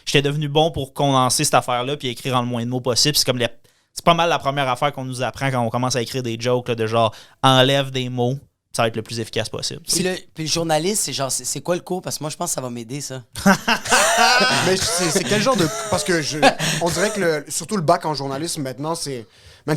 j'étais devenu bon pour condenser cette affaire-là, puis écrire en le moins de mots possible. C'est comme c'est pas mal la première affaire qu'on nous apprend quand on commence à écrire des jokes, là, de genre, enlève des mots, ça va être le plus efficace possible. Puis le journaliste, c'est genre, c'est quoi le cours? Parce que moi, je pense que ça va m'aider, ça. Mais c'est quel genre de. Parce que on dirait que surtout le bac en journalisme maintenant, c'est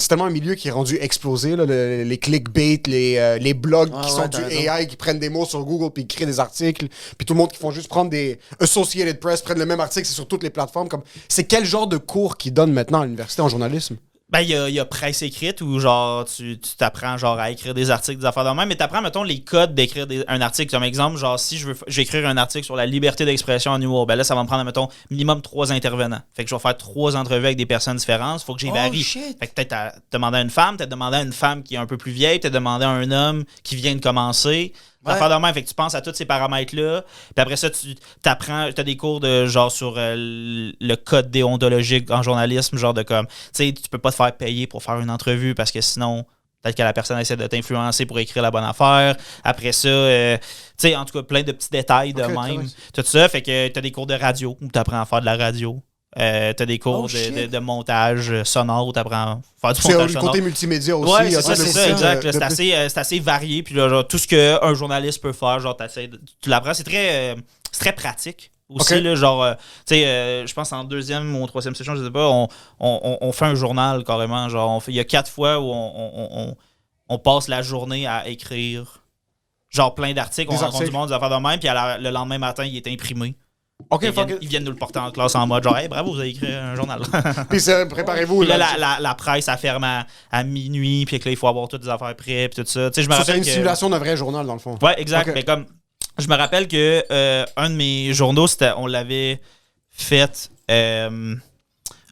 tellement un milieu qui est rendu explosé. Là, les clickbait, les blogs qui sont du AI, qui prennent des mots sur Google puis qui créent des articles. Puis tout le monde qui font juste prendre des Associated Press, prennent le même article, c'est sur toutes les plateformes. C'est quel genre de cours qu'ils donnent maintenant à l'université en journalisme? Ben, il y a presse écrite où, genre, tu t'apprends, genre, à écrire des articles, des affaires de même, mais t'apprends, mettons, les codes d'écrire un article. Comme exemple, genre, si je veux écrire un article sur la liberté d'expression en humour, ben là, ça va me prendre, mettons, minimum 3 intervenants. Fait que je vais faire 3 entrevues avec des personnes différentes. Faut que j'y varie. Shit. Fait que peut-être t'as demandé à une femme, peut-être demandé à une femme qui est un peu plus vieille, peut-être demandé à un homme qui vient de commencer. Ouais. Affaire de même, fait que tu penses à tous ces paramètres-là. Puis après ça, tu t'apprends, t'as des cours de genre sur le code déontologique en journalisme, genre de comme, tu sais, tu peux pas te faire payer pour faire une entrevue parce que sinon, peut-être que la personne essaie de t'influencer pour écrire la bonne affaire. Après ça, tu sais, en tout cas, plein de petits détails de même. Tout ça, fait que t'as des cours de radio où t'apprends à faire de la radio. T'as des cours de montage sonore où t'apprends à faire du montage C'est sonore. le côté multimédia aussi. Ouais, il y a c'est tout ça, le- exact. de- là, c'est assez varié. Puis là, genre, tout ce qu'un journaliste peut faire, genre, tu l'apprends. C'est très pratique aussi. Ok. Là, genre, tu sais, je pense en 2e ou 3e session, je sais pas, on fait un journal carrément. Genre, il y a 4 fois où on passe la journée à écrire genre plein d'articles. Des On rencontre articles. du monde, des affaires de même. Puis le lendemain matin, il est imprimé. OK, Ils viennent nous le porter en classe en mode genre, hey, bravo, vous avez écrit un journal. Puis préparez-vous. Puis là, la presse, elle ferme à minuit, puis que là, il faut avoir toutes les affaires prêtes, puis tout ça. Tu sais, je me Ça, c'est rappelle une que... simulation d'un vrai journal, dans le fond. Ouais, exact. Ok. Mais comme, je me rappelle que un de mes journaux, on l'avait fait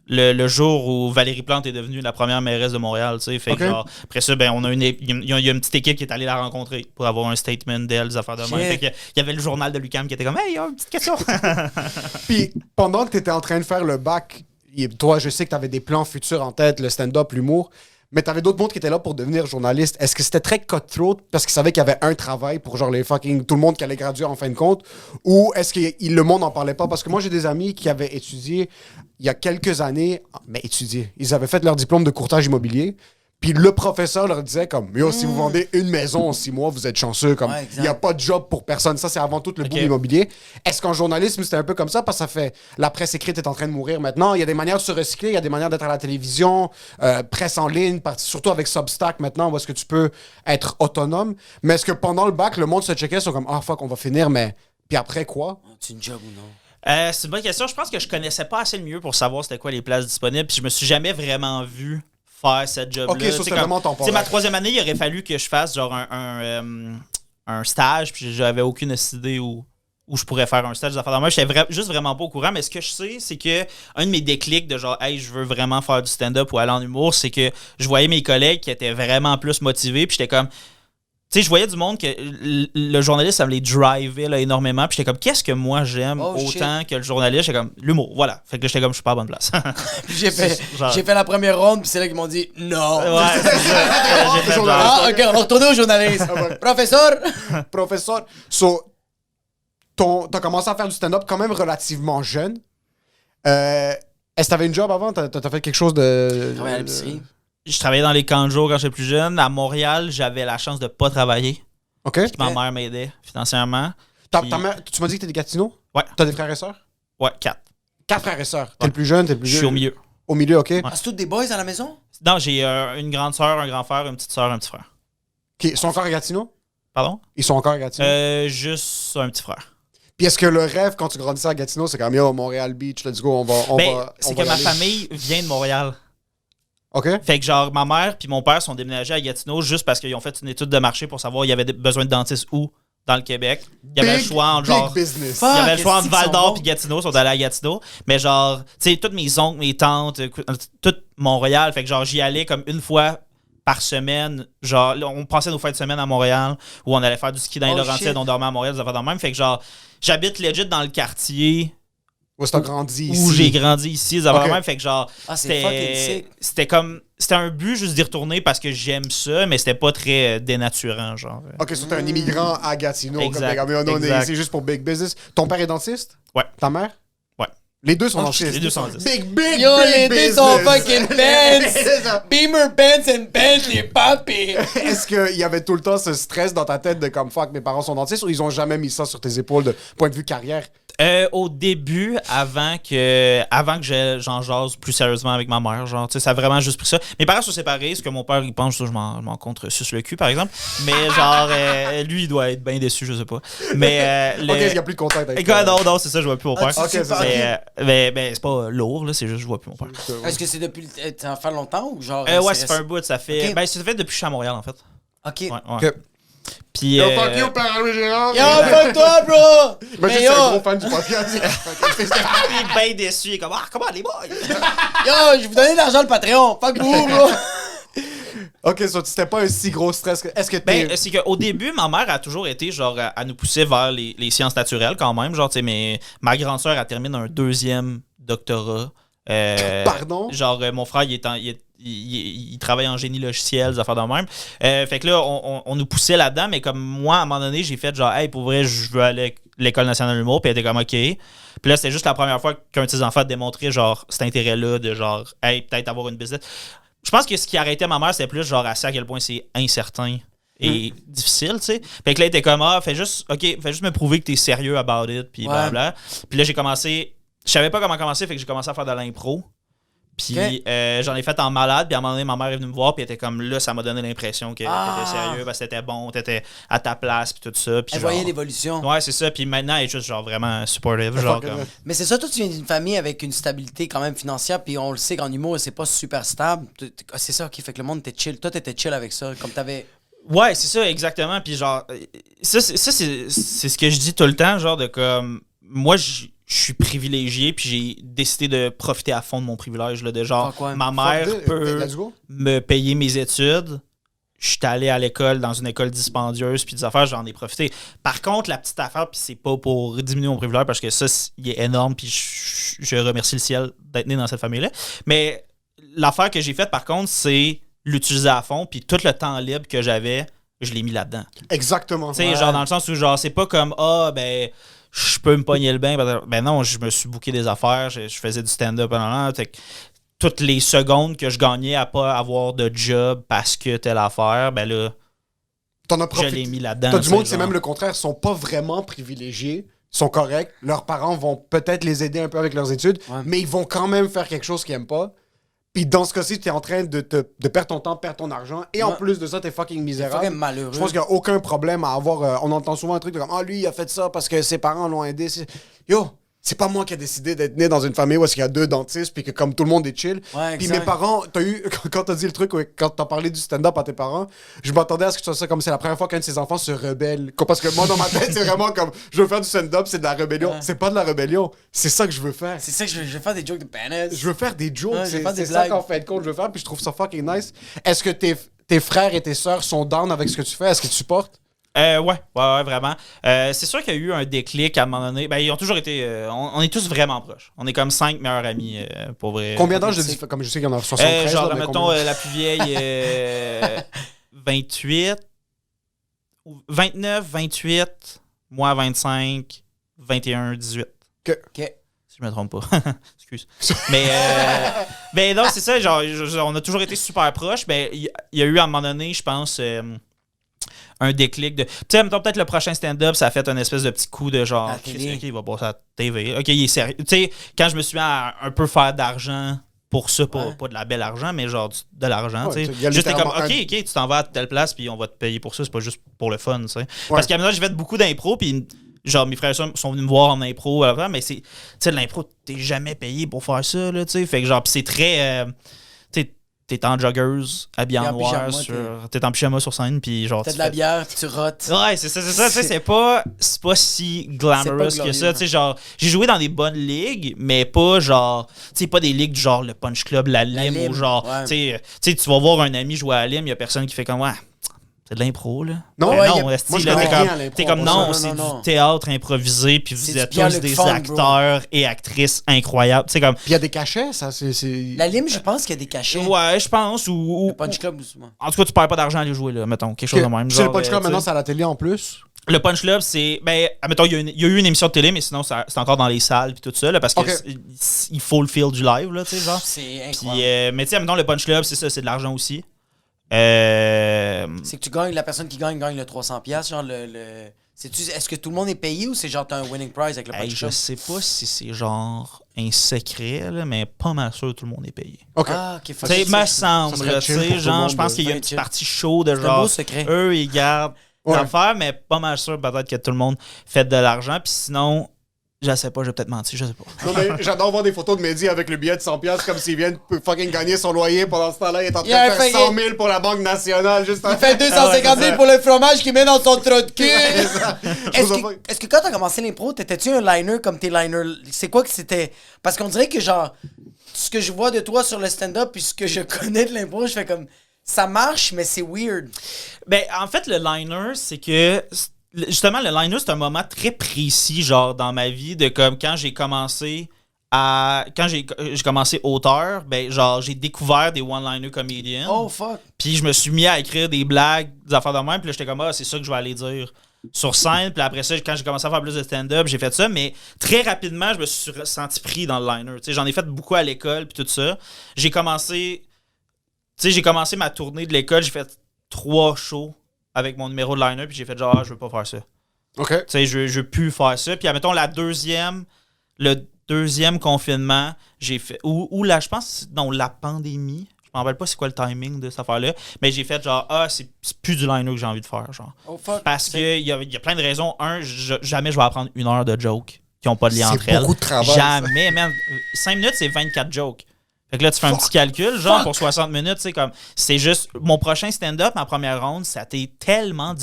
le jour où Valérie Plante est devenue la première mairesse de Montréal, tu sais. Fait que Ok. genre, après ça, ben, il y a une petite équipe qui est allée la rencontrer pour avoir un statement d'elle, des affaires de même. Shit. Fait que, il y avait le journal de Lucam qui était comme, hey, il y a une petite question. Puis pendant que tu étais en train de faire le bac, toi, je sais que tu avais des plans futurs en tête, le stand-up, l'humour, mais tu avais d'autres mondes qui étaient là pour devenir journaliste. Est-ce que c'était très cutthroat parce qu'ils savaient qu'il y avait un travail pour genre les fucking tout le monde qui allait graduer en fin de compte, ou est-ce que le monde n'en parlait pas? Parce que moi, j'ai des amis qui avaient étudié il y a quelques années, mais étudié, ils avaient fait leur diplôme de courtage immobilier. Puis le professeur leur disait comme, yo, si vous vendez une maison en 6 mois, vous êtes chanceux. Comme, Ouais, il n'y a pas de job pour personne. Ça, c'est avant tout le boom immobilier. Est-ce qu'en journalisme, c'était un peu comme ça? Parce que ça fait, la presse écrite est en train de mourir maintenant. Il y a des manières de se recycler, il y a des manières d'être à la télévision, presse en ligne, surtout avec Substack maintenant, où est-ce que tu peux être autonome. Mais est-ce que pendant le bac, le monde se checkait, ils sont comme, ah fuck, on va finir, mais puis après quoi? C'est une job ou non? C'est une bonne question. Je pense que je connaissais pas assez le milieu pour savoir c'était quoi les places disponibles. Puis je me suis jamais vraiment vu faire cette job-là. Ok, ça, c'est vraiment temporaire. Tu sais, ma 3e année, il aurait fallu que je fasse genre un stage. Puis j'avais aucune idée où je pourrais faire un stage des affaires de moi. J'étais juste vraiment pas au courant. Mais ce que je sais, c'est que un de mes déclics de genre, hey, je veux vraiment faire du stand-up ou aller en humour, c'est que je voyais mes collègues qui étaient vraiment plus motivés. Puis j'étais comme. Tu sais, je voyais du monde que le journaliste, ça me les drivait là, énormément. Puis j'étais comme, qu'est-ce que moi j'aime autant que le journaliste? J'étais comme, l'humour, voilà. Fait que là, j'étais comme, je suis pas à bonne place. J'ai fait la première ronde, puis c'est là qu'ils m'ont dit non. Ouais, c'est ça. J'ai fait genre, Ah, ok, on va retourner au journaliste. Professeur! Professeur, so, t'as commencé à faire du stand-up quand même relativement jeune. Est-ce que t'avais une job avant? T'as fait quelque chose de... Travailler à l'épicerie. je travaillais dans les camps de jour quand j'étais plus jeune. À Montréal, j'avais la chance de pas travailler. OK. Ma mère m'aidait financièrement. Ta Puis- mère, tu m'as dit que t'es des Gatineaux? Ouais. T'as des frères et sœurs? Ouais, 4. 4 frères et sœurs. T'es le plus jeune, t'es le plus Je suis vieux? au milieu. Au milieu, OK. Ah, c'est tous des boys à la maison? Non, j'ai une grande sœur, un grand frère, une petite sœur, un petit frère. OK. Ils sont encore à Gatineau? Pardon? Ils sont encore à Gatineau? Juste un petit frère. Puis est-ce que le rêve, quand tu grandissais à Gatineau, c'est comme, yo, Montréal Beach, let's go, on va C'est on que va y ma aller. famille vient de Montréal. OK. Fait que genre, ma mère puis mon père sont déménagés à Gatineau juste parce qu'ils ont fait une étude de marché pour savoir il y avait besoin de dentistes où dans le Québec. Il y avait le choix entre genre... Big business. Fuck. Il y avait le choix qu'est-ce entre qu'ils Val d'Or sont puis Gatineau, ils sont allés à Gatineau. Mais genre, tu sais, tous mes oncles, mes tantes, tout Montréal. Fait que genre, j'y allais comme une fois par semaine. Genre, là, on passait nos fins de semaine à Montréal, où on allait faire du ski dans les Laurentides, on dormait à Montréal, des affaires dans le même. Fait que genre, j'habite legit dans le quartier Où t'as grandi ici. où j'ai grandi ici, des affaires Ok. dans le même. Fait que genre, c'est fucking sick. c'était un but juste d'y retourner parce que j'aime ça, mais c'était pas très dénaturant, genre. Ok, so t'es un immigrant à Gatineau. Exact, Comme, on est exact. ici juste pour big business. Ton père est dentiste? Ouais. Ta mère? Ouais. Les deux sont Oh, dentistes. les deux sont dentistes. Big Yo, les business. deux sont fucking Benz! Beamer, Benz and Bentley, papi! Est-ce qu'il y avait tout le temps ce stress dans ta tête de comme fuck, mes parents sont dentistes ou ils ont jamais mis ça sur tes épaules de point de vue carrière? Au début, avant que j'en jase plus sérieusement avec ma mère, genre, tu sais, ça a vraiment juste pris ça. Mes parents sont séparés, ce que mon père, il pense, je m'en contre suce le cul, par exemple. Mais genre, lui, il doit être bien déçu, je sais pas. Mais, Ok, il n'y a plus de contact avec Écoute, non, c'est ça, je vois plus mon père. Ok, c'est ça. Mais c'est pas lourd, là, c'est juste, je vois plus mon père. Est-ce que c'est depuis. Ça fait longtemps ou genre. Ouais, ça fait un bout, ça fait. Ok. Ben, ça fait depuis que je suis à Montréal, en fait. Ok. Ouais, ouais. Ok. Puis. Yo, fuck you, père Louis Gérard. Yo, fuck toi, bro! Mais Mais je suis un gros yo, fan du podcast. Il est bien déçu, il est comme, comment les boys? yo, je vais vous donner de l'argent le Patreon. Fuck vous, bro! Ok, so c'était pas un si gros stress. Est-ce que Ben, t'es. c'est qu'au début, ma mère a toujours été, genre, à nous pousser vers les sciences naturelles quand même. Genre, tu sais, mais ma grande sœur, elle termine un 2e doctorat. Pardon? Genre, mon frère, il travaille en génie logiciel, des affaires de même. Fait que là, on nous poussait là-dedans, mais comme moi, à un moment donné, j'ai fait genre, hey, pour vrai, je veux aller à l'École nationale de l'humour, puis elle était comme, OK. Puis là, c'était juste la première fois qu'un de ses enfants a démontré, genre, cet intérêt-là de genre, hey, peut-être avoir une business. Je pense que ce qui arrêtait ma mère, c'était plus genre, à quel point c'est incertain et difficile, tu sais. Fait que là, elle était comme, fais juste me prouver que t'es sérieux about it, puis blablabla. Puis là, j'ai commencé, je savais pas comment commencer, fait que j'ai commencé à faire de l'impro. Puis j'en ai fait en malade, puis à un moment donné, ma mère est venue me voir, puis elle était comme là, ça m'a donné l'impression que t'étais sérieux, parce que t'étais bon, t'étais à ta place, puis tout ça. Puis Elle genre, voyait l'évolution. ouais, c'est ça, puis maintenant, elle est juste genre vraiment supportive, genre comme... Mais c'est ça, toi, tu viens d'une famille avec une stabilité quand même financière, puis on le sait qu'en humour, c'est pas super stable. C'est ça, ok, fait que le monde était chill. Toi, t'étais chill avec ça, comme t'avais. Ouais, c'est ça, exactement. Puis genre, ça c'est ce que je dis tout le temps, genre de comme, moi, je suis privilégié, puis j'ai décidé de profiter à fond de mon privilège, là, de genre, ma mère peut me payer mes études. Je suis allé à l'école, dans une école dispendieuse, puis des affaires, j'en ai profité. Par contre, la petite affaire, puis c'est pas pour diminuer mon privilège, parce que ça, il est énorme, puis je remercie le ciel d'être né dans cette famille-là. Mais l'affaire que j'ai faite, par contre, c'est l'utiliser à fond, puis tout le temps libre que j'avais, je l'ai mis là-dedans. Exactement. Tu sais, genre dans le sens où, genre, c'est pas comme, ben, je peux me pogner le bain. Ben non, je me suis booké des affaires, je faisais du stand-up pendant toutes les secondes que je gagnais à pas avoir de job parce que telle affaire, ben là, je l'ai mis là-dedans. T'as du monde, c'est genre. même le contraire, ils sont pas vraiment privilégiés, ils sont corrects, leurs parents vont peut-être les aider un peu avec leurs études, mais ils vont quand même faire quelque chose qu'ils aiment pas. Puis dans ce cas-ci, t'es en train de perdre ton temps, perdre ton argent, et en plus de ça, t'es fucking misérable. Fucking malheureux. Je pense qu'il n'y a aucun problème à avoir. On entend souvent un truc de comme, lui, il a fait ça parce que ses parents l'ont aidé. Yo, c'est pas moi qui ai décidé d'être né dans une famille où il y a 2 dentistes, puis que comme tout le monde est chill. Ouais, Puis exact. mes parents, quand t'as dit le truc, quand t'as parlé du stand-up à tes parents, je m'attendais à ce que tu fasses ça comme c'est la première fois qu'un de ses enfants se rebelle. Parce que moi, dans ma tête, c'est vraiment comme, je veux faire du stand-up, c'est de la rébellion. Ouais. C'est pas de la rébellion, c'est ça que je veux faire. C'est ça que je vais faire des jokes de bananas. Je veux faire des jokes, Ouais, je veux faire des c'est ça blagues. qu'en fait de compte je veux faire, puis je trouve ça fucking nice. Est-ce que tes frères et tes sœurs sont down avec ce que tu fais? Est-ce qu'ils te supportent? Ouais, vraiment. C'est sûr qu'il y a eu un déclic à un moment donné. Ben, ils ont toujours été. On est tous vraiment proches. On est comme 5 meilleurs amis, pour vrai. Combien d'âge de différence? Comme je sais qu'il y en a 73. Genre, là, mais mettons, combien? la plus vieille, 28, 29, 28, moi 25, 21, 18. Ok. Si je me trompe pas. Excuse. Mais non, c'est ça, genre, on a toujours été super proches. Ben, il y a eu à un moment donné, je pense, un déclic de. Tu sais, mettons, peut-être le prochain stand-up, ça a fait un espèce de petit coup de genre. À la télé. Ok, il va passer à la TV. Ok, il est sérieux. Tu sais, quand je me suis mis à un peu faire d'argent pour ça, pas de la belle argent, mais genre de l'argent, Ouais, tu il y a sais. Juste t'es comme, littéralement ok, tu t'en vas à telle place, puis on va te payer pour ça, c'est pas juste pour le fun, tu sais. Parce qu'à un moment, j'ai fait beaucoup d'impro, puis genre, mes frères et sœurs sont venus me voir en impro avant, mais c'est. Tu sais, l'impro, t'es jamais payé pour faire ça, là, tu sais. Fait que genre, pis c'est très. Tu sais, t'es en joggeuse, habillé en T'es en noir, pyjama, t'es en pyjama sur scène, puis genre. T'as tu de la fais- bière, tu rotes. Ouais, c'est ça, tu sais, c'est pas si glamorous C'est pas que ça, glorieux. tu sais, genre, j'ai joué dans des bonnes ligues, mais pas genre, tu sais, pas des ligues du genre le Punch Club, la Lime, Lime, ou genre, ouais. tu sais, tu vas voir un ami jouer à la Lime, y a personne qui fait comme, ouais, c'est de l'impro, là. Non, Mais ouais, non, moi, esti, je là, connais t'es rien comme- à l'impro, t'es comme, moi, non, ça. c'est Non. du théâtre improvisé, puis C'est vous du êtes Pierre-Luc tous des Funk, bro. acteurs et actrices incroyables, tu sais, comme, Puis il y a des cachets, ça, c'est... La lime, je pense qu'il y a des cachets. ouais, je pense, ou Le Punch Club, moi. en tout cas, tu perds pas d'argent à aller jouer, là, mettons, quelque chose de même. C'est le genre, Punch Club, tu sais. maintenant, c'est à la télé en plus. Le Punch Club, c'est. Ben, admettons, il y a eu une émission de télé, mais sinon, c'est encore dans les salles puis tout ça, là, parce que Ok. il faut le feel du live, là, tu sais, genre. C'est Puis, incroyable. mais tu sais, admettons, le Punch Club, c'est ça, c'est de l'argent aussi. C'est que tu gagnes, la personne qui gagne le 300$, genre est-ce que tout le monde est payé ou c'est genre t'as un winning prize avec le Hey, Punch je Club? sais pas si c'est genre un secret, là, mais pas mal sûr que tout le monde est payé. OK. Ah, ok, fuck. Tu sais, Ça, me c'est- semble, serait là, tu chill pour sais, tout le genre, monde je pense de- qu'il y a une Ouais, petite chill. partie show de un beau genre. secret. Eux, ils gardent Ouais. l'affaire, mais pas mal sûr peut-être que tout le monde fait de l'argent, puis sinon, je sais pas, j'ai peut-être menti, je sais pas. Non, mais j'adore voir des photos de Mehdi avec le billet de 100$ comme s'il vient de fucking gagner son loyer. Pendant ce temps-là, il est en train Il a de faire fait- 100 000 pour la Banque nationale. Juste Il fait 250 000 pour le fromage qu'il met dans son trou de cul. Est-ce Est-ce que quand t'as commencé l'impro, t'étais-tu un liner comme tes liners? C'est quoi que c'était? Parce qu'on dirait que genre, ce que je vois de toi sur le stand-up puis ce que je connais de l'impro, je fais comme, ça marche, mais c'est weird. Ben, en fait, le liner, c'est que. Justement, le liner, c'est un moment très précis, genre, dans ma vie, de comme quand j'ai commencé à. Quand j'ai commencé auteur, ben, genre, j'ai découvert des one-liner comedians. Oh, fuck. Puis je me suis mis à écrire des blagues, des affaires de même. Puis là, j'étais comme, ah, c'est ça que je vais aller dire sur scène. Puis après ça, quand j'ai commencé à faire plus de stand-up, j'ai fait ça. Mais très rapidement, je me suis senti pris dans le liner. Tu sais, j'en ai fait beaucoup à l'école, puis tout ça. J'ai commencé. Tu sais, j'ai commencé ma tournée de l'école, j'ai fait 3 shows avec mon numéro de liner, puis j'ai fait genre, ah, je veux pas faire ça. OK. Tu sais, je veux plus faire ça. Puis, admettons, le deuxième confinement, j'ai fait. Ou là, je pense, non, la pandémie. Je me rappelle pas c'est quoi le timing de cette affaire-là. Mais j'ai fait genre, ah, c'est plus du liner que j'ai envie de faire, genre. Oh, fuck. Parce qu'il y a plein de raisons. Un, jamais je vais apprendre 1 heure de jokes qui ont pas de lien C'est entre elles. beaucoup de travail, Jamais, man. 5 minutes, c'est 24 jokes. Fait que là, tu fais un petit calcul, genre, pour 60 minutes, tu sais, comme, c'est juste, mon prochain stand-up, ma première ronde, ça t'est tellement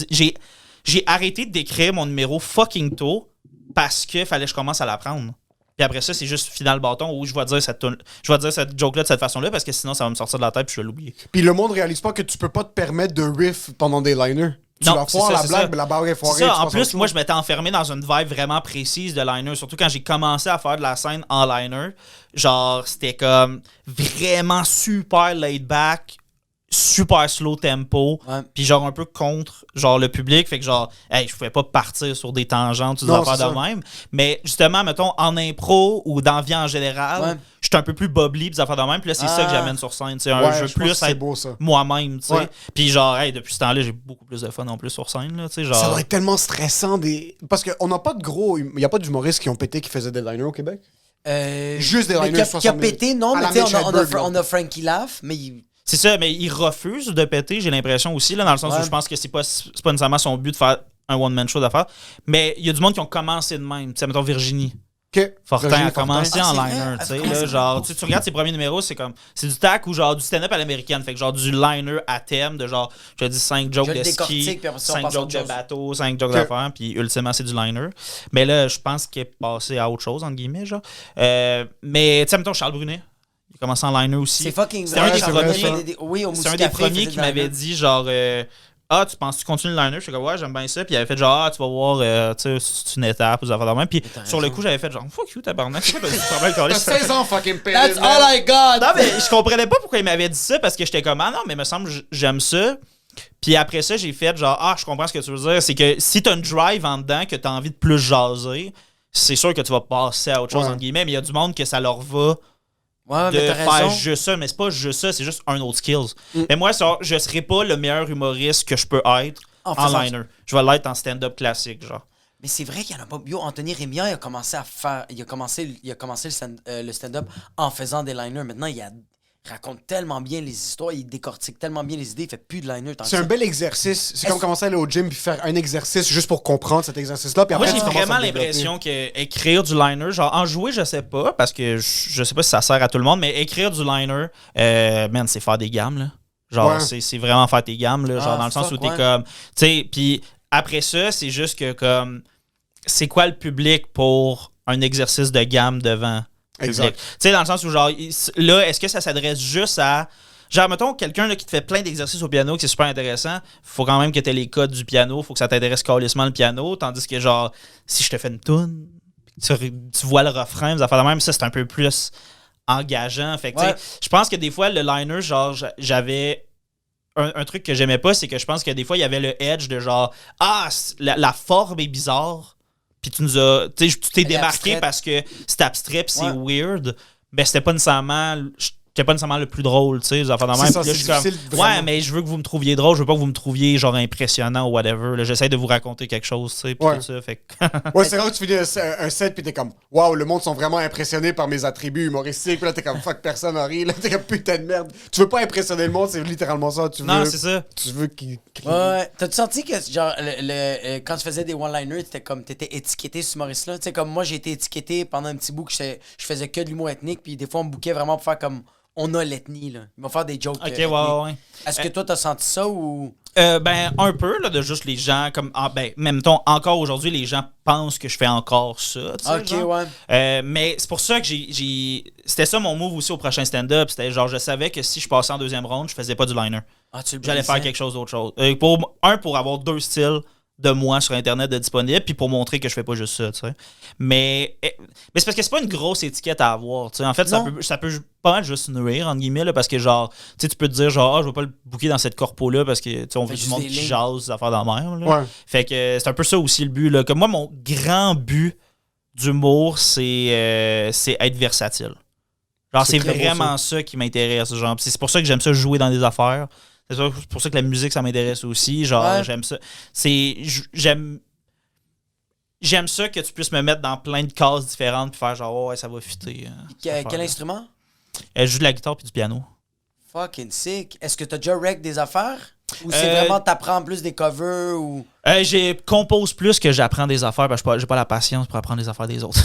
j'ai arrêté d'écrire mon numéro fucking tôt parce que fallait que je commence à l'apprendre. Puis après ça, c'est juste final bâton où je vais dire cette joke-là de cette façon-là parce que sinon, ça va me sortir de la tête puis je vais l'oublier. Puis le monde réalise pas que tu peux pas te permettre de riff pendant des liners. Tu Non, vas c'est foire ça, la c'est blague, ça. mais la barre est foirée. C'est ça, tu en passes plus, autre moi, chose. je m'étais enfermé dans une vibe vraiment précise de liner. Surtout quand j'ai commencé à faire de la scène en liner. Genre, c'était comme vraiment super laid back, super slow tempo, Ouais. puis genre un peu contre genre le public. Fait que genre, hey, je pouvais pas partir sur des tangentes, des Non, affaires c'est de ça. même. Mais justement, mettons, en impro ou dans la vie en général, Ouais. j'étais un peu plus bubbly, pis des affaires de même. Puis là, c'est ça que Ah. j'amène sur scène. C'est un Ouais, jeu je pense plus que c'est être beau, ça. moi-même, tu sais. Ouais. Puis genre, hey, depuis ce temps-là, j'ai beaucoup plus de fun en plus sur scène, là, tu sais. Genre. Ça doit être tellement stressant des. Parce qu'on n'a pas de gros. Il n'y a pas d'humoristes qui ont pété qui faisaient des liners au Québec. Juste des mais liners qui a 60 000. pété, non, À mais la tu sais, Mitch Hedberg, là. on a Frankie Laugh, mais C'est ça, mais il refuse de péter, j'ai l'impression aussi, là, dans le sens Ouais. où je pense que c'est pas nécessairement son but de faire un one-man show d'affaires. Mais il y a du monde qui ont commencé de même. Tu sais, mettons Virginie OK. Fortin Virginie a commencé Ah, en c'est vrai? liner, Elle tu a sais, commencé là, en genre, liner. tu regardes ses premiers numéros, c'est comme, c'est du tac ou genre du stand-up à l'américaine, fait que genre du liner à thème, de genre, je te dis 5 jokes Je le de décortique, ski, puis après ça, on 5 passe à jokes autre de chose. bateau, 5 jokes Ok. d'affaires, puis ultimement, c'est du liner. Mais là, je pense qu'il est passé à autre chose, entre guillemets, genre. Mais, tu sais, mettons, Charles Brunet, il a commencé en liner aussi. c'est fucking C'est un des Charles Brunet premiers- fait oui, au C'est un Musique des Café, il premiers faisait qui de m'avait liner. dit genre ah, tu penses que tu continues le liner? Je suis comme ouais, j'aime bien ça. Puis il avait fait genre ah, tu vas voir, tu sais, c'est une étape ou des affaires de même. Puis t'as sur le raison. coup, j'avais fait genre fuck you, tabarnak. C'est quoi ton problème, Carlis? T'as 16 ans, fucking pété. That's all I got! Non, mais je comprenais pas pourquoi il m'avait dit ça parce que j'étais comme ah non, mais il me semble que j'aime ça. Puis après ça, j'ai fait genre ah, je comprends ce que tu veux dire. C'est que si t'as une drive en dedans, que t'as envie de plus jaser, c'est sûr que tu vas passer à autre chose, Ouais. entre guillemets. Mais il y a du monde que ça leur va. Ouais, De mais t'as faire raison. juste ça, mais c'est pas juste ça, c'est juste un autre skills. Mais moi, ça, je serai pas le meilleur humoriste que je peux être En en faisant liner. Je vais l'être en stand-up classique, genre. Mais c'est vrai qu'il y en a pas. Yo, Anthony Rémillard, il a commencé à faire. Il a commencé le stand-up en faisant des liners. Maintenant, raconte tellement bien les histoires, il décortique tellement bien les idées, il fait plus de liner. C'est un bel exercice. C'est comme commencer à aller au gym puis faire un exercice juste pour comprendre cet exercice-là. Puis Moi, après, j'ai tu commences vraiment à le développer. l'impression qu'écrire du liner, genre en jouer, je sais pas, parce que je sais pas si ça sert à tout le monde, mais écrire du liner, man, c'est faire des gammes, là. Genre, Ouais. c'est vraiment faire tes gammes, là. Genre, Ah, dans le sens fuck, où t'es ouais. comme. Tu sais, puis après ça, c'est juste que, comme. C'est quoi le public pour un exercice de gamme devant le Exact. public? Tu sais, dans le sens où, genre, là, est-ce que ça s'adresse juste à. Genre, mettons, quelqu'un là, qui te fait plein d'exercices au piano, que c'est super intéressant, faut quand même que tu aies les codes du piano, faut que ça t'intéresse calissement le piano, tandis que, genre, si je te fais une toune, tu vois le refrain, vous allez faire de même, ça, c'est un peu plus engageant. Fait que, tu sais, Ouais. je pense que des fois, le liner, genre, j'avais. Un truc que j'aimais pas, c'est que je pense que des fois, il y avait le edge de genre, la forme est bizarre, puis tu t'es Elle est démarqué abstraite. parce que c'est abstrait, puis c'est Ouais. weird, mais c'était pas nécessairement le plus drôle, tu sais, les affaires de même. C'est ça, Puis là, c'est je suis comme, difficile, ouais, vraiment. mais je veux que vous me trouviez drôle, je veux pas que vous me trouviez genre impressionnant ou whatever. Là, j'essaie de vous raconter quelque chose, tu sais, puis Ouais. tout ça, fait que... Ouais, c'est vrai que tu finis un set puis t'es comme waouh, le monde sont vraiment impressionnés par mes attributs humoristiques. Puis là, t'es comme fuck, personne n'a ri. Là, t'es comme putain de merde. Tu veux pas impressionner le monde, c'est littéralement ça. Tu Non, veux, c'est ça. Tu veux qu'ils. Ouais. T'as-tu senti que, genre, quand tu faisais des one-liners, t'étais étiqueté ce humoriste-là? Tu sais, comme moi, j'ai été étiqueté pendant un petit bout que je faisais que de l'humour ethnique, puis des fois, on me bouquait vraiment pour faire comme on a l'ethnie, là. Ils vont faire des jokes. Ok, ethniques. ouais. Est-ce que toi, t'as senti ça ou. Ben, un peu, là, de juste les gens, comme, même temps, encore aujourd'hui, les gens pensent que je fais encore ça, tu sais, Ok, genre. ouais. Mais c'est pour ça que c'était ça mon move aussi au prochain stand-up, c'était genre, je savais que si je passais en deuxième ronde, je faisais pas du liner. Ah, tu le J'allais faire brisais. quelque chose d'autre chose. Pour avoir 2 styles de moi sur Internet de disponible, puis pour montrer que je fais pas juste ça, tu sais. Mais c'est parce que c'est pas une grosse étiquette à avoir, tu sais. En fait, Non. ça peut pas mal juste nuire, entre guillemets, là, parce que genre, tu sais, tu peux te dire genre, je vais pas le booker dans cette corpo-là parce que, tu sais, on veut juste du monde des qui lignes. jase, des affaires dans la mer, là. Ouais. Fait que c'est un peu ça aussi le but, là. Comme moi, mon grand but d'humour, c'est être versatile. Genre, c'est très beau, vraiment ça qui m'intéresse. Genre, Puis c'est pour ça que j'aime ça jouer dans des affaires. C'est pour ça que la musique, ça m'intéresse aussi. Genre, Ouais. j'aime ça. J'aime ça que tu puisses me mettre dans plein de cases différentes puis faire genre, oh, ouais, ça va fitter. Quel instrument? Je joue de la guitare puis du piano. Fucking sick. Est-ce que t'as déjà rec des affaires? Ou c'est vraiment t'apprends plus des covers ou. J'ai compose plus que j'apprends des affaires parce que j'ai pas la patience pour apprendre les affaires des autres.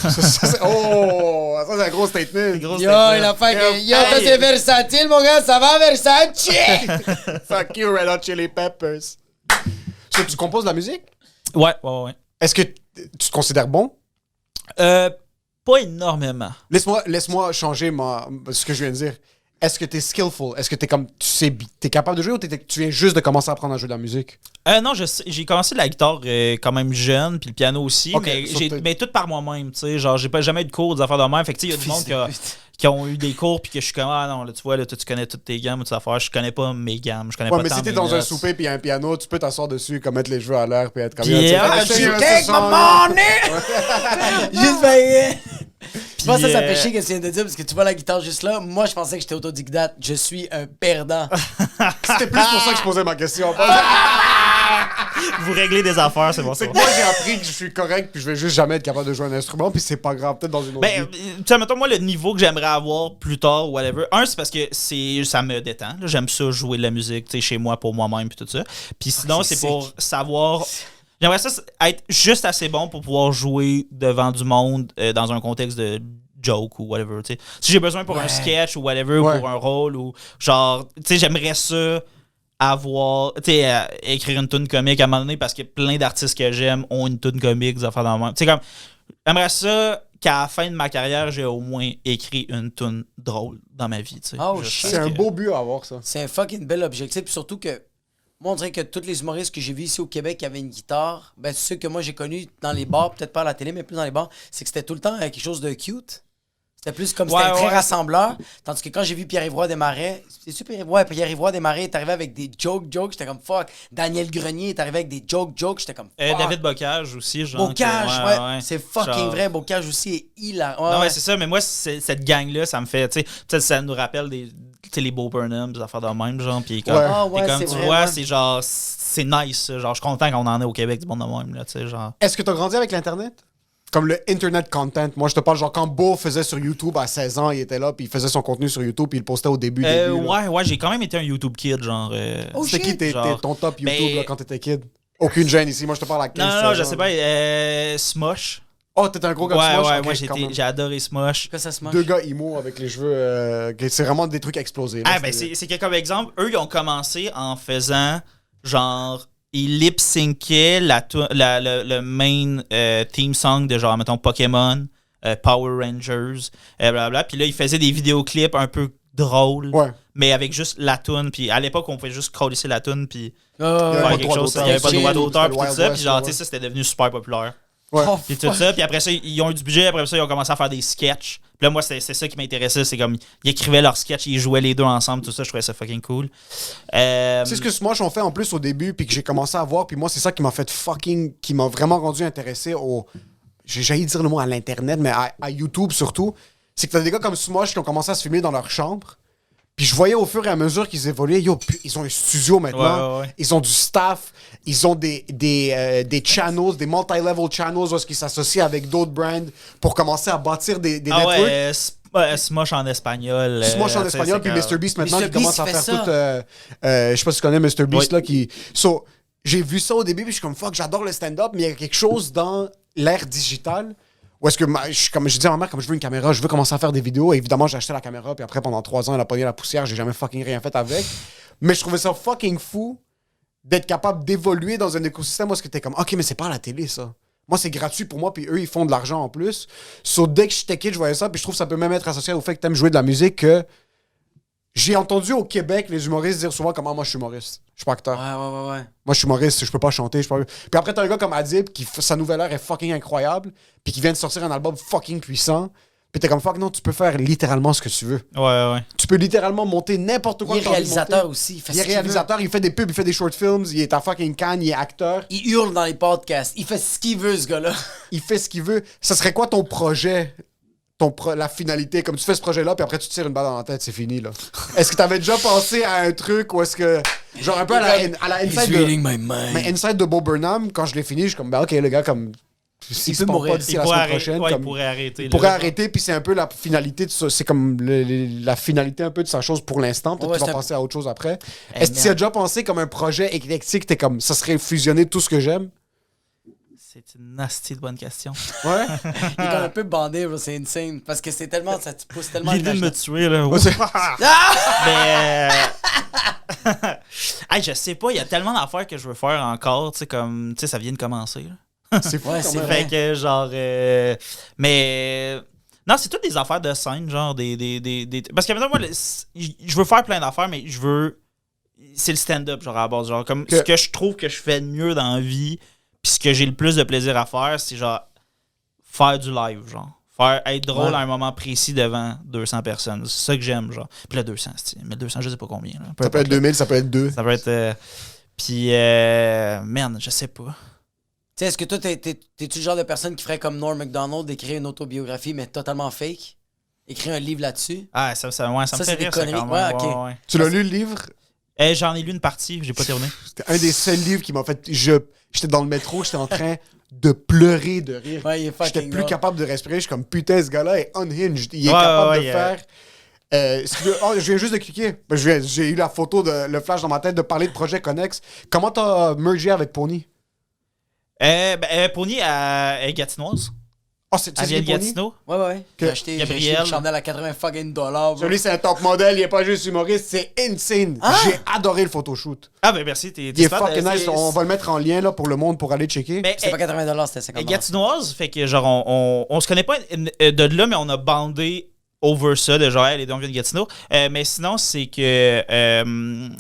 Oh, ça c'est un gros statement. Yo, il a fait que. Yo, toi, c'est versatile, mon gars, ça va, versatile? Fuck you, Red Hot Chili Peppers. Est-ce que tu composes de la musique? ouais. Est-ce que tu te considères bon? Pas énormément. Laisse-moi changer ce que je viens de dire. Est-ce que t'es skillful? Est-ce que t'es comme, t'es capable de jouer ou tu viens juste de commencer à apprendre à jouer de la musique? Non, j'ai commencé de la guitare quand même jeune, puis le piano aussi, Ok, mais, mais tout par moi-même, tu sais, genre j'ai pas jamais eu de cours, des affaires de même, fait que tu sais, il y a du monde qui ont eu des cours, puis que je suis comme, ah non, là, tu vois, là, toi, tu connais toutes tes gammes ou tes affaires, je connais pas mes gammes, je connais Ouais, pas mais tant si t'es mes dans un notes. souper puis y a un piano, tu peux t'asseoir dessus, comme mettre les cheveux à l'air puis être comme... Puis, tu sais, ah, ah, You c'est take ça, my là. money! Juste fait. Je pense que ça Puis, fait chier que tu viens de dire parce que tu vois la guitare juste là. Moi, je pensais que j'étais autodidacte. Je suis un perdant. C'était plus pour ça que je posais ma question. Vous réglez des affaires, c'est bon ça. C'est que moi, j'ai appris que je suis correct puis je vais juste jamais être capable de jouer un instrument puis c'est pas grave, peut-être dans une autre Ben, vie. tu sais, mettons, moi, le niveau que j'aimerais avoir plus tard, whatever. Un, c'est parce que ça me détend. là. J'aime ça, jouer de la musique, tu sais, chez moi, pour moi-même, puis tout ça. Puis sinon, c'est c'est pour savoir... J'aimerais ça être juste assez bon pour pouvoir jouer devant du monde dans un contexte de joke ou whatever, tu sais. Si j'ai besoin pour un sketch ou whatever, Ouais. pour un rôle ou genre, tu sais, j'aimerais ça avoir, tu sais, écrire une tune comique à un moment donné parce que plein d'artistes que j'aime ont une tune comique, des affaires dans le même. Tu sais, comme, j'aimerais ça qu'à la fin de ma carrière, j'ai au moins écrit une tune drôle dans ma vie, tu sais. Oh, Juste shit. parce C'est un que- beau but à avoir, ça. C'est un fucking bel objectif. Puis surtout que. Moi, on dirait que tous les humoristes que j'ai vus ici au Québec qui avaient une guitare, ben, ceux que moi j'ai connus dans les bars, peut-être pas à la télé, mais plus dans les bars, c'est que c'était tout le temps quelque chose de cute. C'était plus comme c'était très rassembleur. Tandis que quand j'ai vu Pierre-Yves Roy Desmarais, c'est-tu Pierre-Yves Roy Desmarais est arrivé avec des jokes, j'étais comme fuck. Daniel Grenier est arrivé avec des jokes, j'étais comme fuck. David Bocage aussi, genre. Bocage, que- ouais. C'est fucking Genre- vrai. Bocage aussi est hilarant. Non, ouais, c'est ça, mais moi, cette gang-là, ça me fait, tu sais, ça nous rappelle tu sais, les Bo Burnham, des affaires de même, genre, pis comme, Ouais. Ah, ouais, t'es comme c'est tu vrai, vois, ouais. c'est genre, c'est nice, ça. Genre, je suis content qu'on en ait au Québec du monde de même, là, tu sais, genre. Est-ce que t'as grandi avec l'Internet? Comme le internet content. Moi, je te parle genre quand Beau faisait sur YouTube à 16 ans, il était là, puis il faisait son contenu sur YouTube, puis il le postait au début. Ouais, j'ai quand même été un YouTube kid, genre. C'était qui genre. ton top YouTube Ben- là, quand t'étais kid? Aucune gêne ici. Moi, je te parle à 15 Non, 16 je ans, sais là. pas. Smosh. Oh, t'étais un gros gars de Ouais, Smosh? ouais, Ok, moi quand même. j'ai adoré Smosh. Pourquoi ça se mange? Deux gars emo avec les cheveux. C'est vraiment des trucs explosés. là. Ah, ben, c'est que, comme exemple, eux, ils ont commencé en faisant, genre, ils lip-syncaient le main theme song de, genre, mettons, Pokémon, Power Rangers, blablabla. Puis là, ils faisaient des vidéoclips un peu drôles, Ouais. mais avec juste la toune. Puis à l'époque, on pouvait juste calisser la toune, puis Il y avait faire pas de quelque droit chose. Il d'auteur. n'y avait pas de droit d'auteur, C'était puis le tout Wild ça. West, Puis genre, ouais. tu sais, ça, c'était devenu super populaire. Ouais. Oh, Puis tout ça, puis après ça, ils ont eu du budget, après ça, ils ont commencé à faire des sketchs. Puis là, moi, c'est ça qui m'intéressait, c'est comme, ils écrivaient leurs sketchs, ils jouaient les deux ensemble, tout ça, je trouvais ça fucking cool. C'est ce que Smosh ont fait en plus au début, puis que j'ai commencé à voir, puis moi, c'est ça qui m'a fait qui m'a vraiment rendu intéressé au. J'ai failli dire le mot à l'Internet, mais à YouTube surtout. C'est que t'as des gars comme Smosh qui ont commencé à se filmer dans leur chambre. Puis je voyais au fur et à mesure qu'ils évoluaient, ils ont un studio maintenant, Ouais. ils ont du staff, ils ont des channels, des multi-level channels où est-ce qu'ils s'associent avec d'autres brands pour commencer à bâtir des Ah networks. ouais, Smosh en espagnol. Smosh en tu sais, espagnol, c'est puis comme- MrBeast maintenant Mr. qui commence Beast à fait faire ça. tout. Je sais pas si tu connais MrBeast Oui. là qui. So, j'ai vu ça au début, puis je suis comme fuck, j'adore le stand-up, mais il y a quelque chose dans l'ère digitale. Où est-ce que, comme je dis à ma mère, comme je veux une caméra, je veux commencer à faire des vidéos. Et évidemment, j'ai acheté la caméra, puis après, pendant 3 ans, elle a pogné la poussière, j'ai jamais fucking rien fait avec. Mais je trouvais ça fucking fou d'être capable d'évoluer dans un écosystème où est-ce que t'es comme, ok, mais c'est pas à la télé, ça. Moi, c'est gratuit pour moi, puis eux, ils font de l'argent en plus. So, dès que j'étais kid, je voyais ça, puis je trouve que ça peut même être associé au fait que t'aimes jouer de la musique, que j'ai entendu au Québec les humoristes dire souvent comment moi je suis humoriste. Je suis pas acteur. Ouais. Moi, je suis humoriste, je peux pas chanter. Puis après, t'as un gars comme Adib, sa nouvelle heure est fucking incroyable, puis qui vient de sortir un album fucking puissant. Puis t'es comme fuck, non, tu peux faire littéralement ce que tu veux. Ouais. Tu peux littéralement monter n'importe quoi. Il est que t'as envie de réalisateur monter. aussi. Il est réalisateur, il fait des pubs, il fait des short films, il est à fucking Cannes, il est acteur. Il hurle dans les podcasts. Il fait ce qu'il veut, ce gars-là. Il fait ce qu'il veut. Ça serait quoi ton projet? La finalité, comme tu fais ce projet-là, puis après tu te tires une balle dans la tête, c'est fini, là. Est-ce que t'avais déjà pensé à un truc où est-ce que. Genre un peu à la Inside de. my mind. Mais Inside de Bo Burnham, quand je l'ai fini, je suis comme, ben ok, le gars, comme. S'il se peut pend mourir. pas d'ici Il la pourrait semaine arrêter, prochaine, ouais, comme. il pourrait arrêter. Il pourrait arrêter, puis c'est un peu la finalité de ça. C'est comme la finalité un peu de sa chose pour l'instant. Peut-être Ouais, qu'il va c'est un- penser à autre chose après. Eh, Est-ce que tu as merde. déjà pensé comme un projet éclectique, t'es comme, ça serait fusionner tout ce que j'aime? C'est une nasty de bonne question. Ouais. Il est comme un peu bandé, bro. C'est insane. Parce que c'est tellement. Ça te pousse tellement. L'idée de me tuer, là. Ouais, c'est- Mais. Hey, je sais pas, il y a tellement d'affaires que je veux faire encore, tu sais, comme. Tu sais, ça vient de commencer, là. C'est fou Ouais, quand c'est même. vrai. Fait que, genre. Mais. Non, c'est toutes des affaires de scène, genre des. Parce que maintenant, moi, je veux faire plein d'affaires, mais je veux. C'est le stand-up, genre, à la base. Genre, comme Que- ce que je trouve que je fais de mieux dans la vie, puis ce que j'ai le plus de plaisir à faire, c'est genre. Faire du live, genre. Être drôle Ouais. à un moment précis devant 200 personnes. C'est ça que j'aime, genre. Puis là, 200, c'est 1200, je sais pas combien. Là. Peu Ça peut être importe, là. 2000, ça peut être 2. Ça peut être. Puis, merde, je sais pas. Tu sais, est-ce que toi, t'es-tu le genre de personne qui ferait comme Norm Macdonald, d'écrire une autobiographie, mais totalement fake? Écrire un livre là-dessus? Ah, ça Ça, me c'est fait des rire, ça, conneries. quand même. Ouais, ok. Ouais. Tu l'as lu le livre? J'en ai lu une partie, j'ai pas terminé. C'était un des seuls livres qui m'a fait. J'étais dans le métro, j'étais en train de pleurer de rire. Ouais, il est fucking J'étais plus drôle. capable de respirer. Je suis comme putain, ce gars-là est unhinged. Il est Ouais, capable ouais, de faire. Je viens juste de cliquer. Ben, j'ai eu la photo, le flash dans ma tête de parler de projet Connex. Comment t'as mergé avec Pony? Pony à Gatinoise. Oh, c'est Elle vient de Pony? Gatineau. Ouais. Que- J'ai acheté Gabriel. une chandelle à 80 fucking dollars, bro. Celui, c'est un top modèle, il est pas juste humoriste, c'est insane. Ah! J'ai adoré le photoshoot. Ah, ben merci, t'es Il est smart, fucking nice. On va le mettre en lien là, pour le monde pour aller checker. Mais, C'était pas 80 dollars, c'était 50 dollars. Gatinoise, fait que genre, on se connaît pas de là, mais on a bandé over ça, de genre, hey, les deux on vient de Gatineau. Mais sinon, c'est que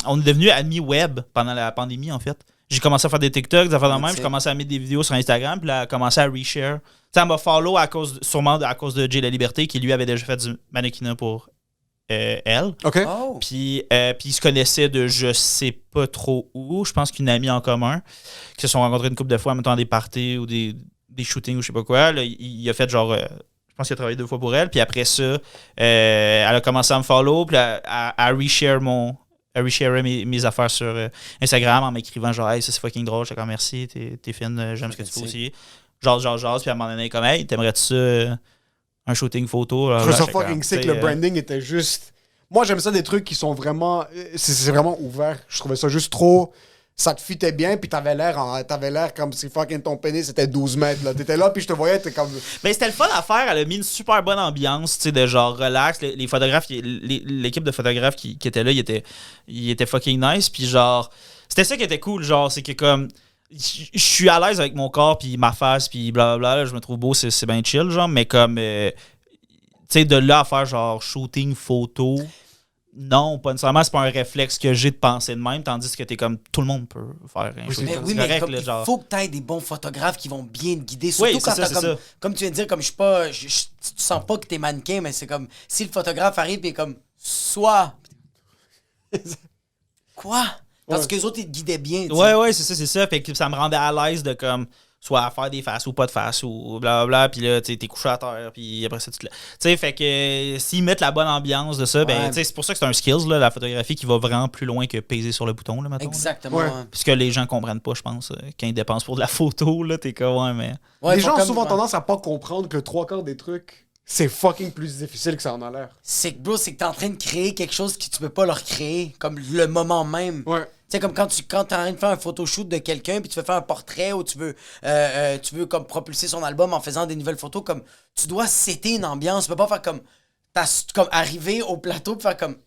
on est devenu amis web pendant la pandémie, en fait. J'ai commencé à faire des TikToks, des affaires de même. Ok. J'ai commencé à mettre des vidéos sur Instagram, puis là, elle a commencé à reshare. Tu sais, elle m'a follow sûrement à cause de Jay La Liberté, qui lui avait déjà fait du mannequinat pour elle. OK? Oh! Puis ils se connaissaient de je sais pas trop où. Je pense qu'une amie en commun, qui se sont rencontrés une couple de fois, mettons, à des parties ou des shootings ou je sais pas quoi. Là, il a fait genre. Je pense qu'il a travaillé 2 fois pour elle. Puis après ça, elle a commencé à me follow. Puis à reshare mes affaires sur Instagram en m'écrivant genre, hey, ça c'est fucking drôle. J'étais comme merci, t'es fine, j'aime ce que tu fais aussi. puis à un moment donné, comme, hey, t'aimerais-tu ça, un shooting photo? Je trouve ça fucking sick, le branding était juste... Moi, j'aime ça des trucs qui sont vraiment... C'est vraiment ouvert. Je trouvais ça juste trop... Ça te fitait bien, puis t'avais l'air comme si fucking ton pénis c'était 12 mètres, là. T'étais là, puis je te voyais, t'es comme... Ben, c'était le fun à faire. Elle a mis une super bonne ambiance, tu sais, de genre relax. Les photographes, l'équipe de photographes qui était là, il était fucking nice. Puis genre, c'était ça qui était cool, genre, c'est que comme... Je suis à l'aise avec mon corps, puis ma face, puis blablabla, là, je me trouve beau, c'est bien chill, genre, mais comme... tu sais, de là à faire genre shooting photo... Non, pas nécessairement, c'est pas un réflexe que j'ai de penser de même, tandis que t'es comme tout le monde peut faire un shooting. Mais oui, c'est mais correct, comme, là, genre. il faut que tu aies des bons photographes qui vont bien te guider. Surtout Oui, quand c'est ça, t'as c'est comme, ça. comme tu viens de dire, comme je suis pas. Tu sens pas que t'es mannequin, mais c'est comme si le photographe arrive et comme soit. Quoi? Parce que les autres, ils te guidaient bien. tu sais. Ouais, c'est ça. Fait que ça me rendait à l'aise de comme soit à faire des faces ou pas de faces ou blablabla. Puis là, tu sais, t'es couché à terre. Puis après ça, tu te. Tu sais, fait que s'ils mettent la bonne ambiance de ça, ben, Ouais. tu sais, c'est pour ça que c'est un skills, là, la photographie qui va vraiment plus loin que peser sur le bouton, là, mettons. Exactement. Ouais. Ouais. Puisque les gens comprennent pas, je pense, quand ils dépensent pour de la photo, là, t'es comme, ouais, mais. Ouais, les faut gens ont comme- souvent ouais. tendance à pas comprendre que 3/4 des trucs, c'est fucking plus difficile que ça en a l'air. C'est que, bro, c'est que t'es en train de créer quelque chose que tu peux pas leur créer, comme le moment même. Ouais. Tu sais, comme quand t'es en train de faire un photoshoot de quelqu'un, puis tu veux faire un portrait ou tu veux comme propulser son album en faisant des nouvelles photos, comme tu dois setter une ambiance. Tu peux pas faire comme comme arriver au plateau et faire comme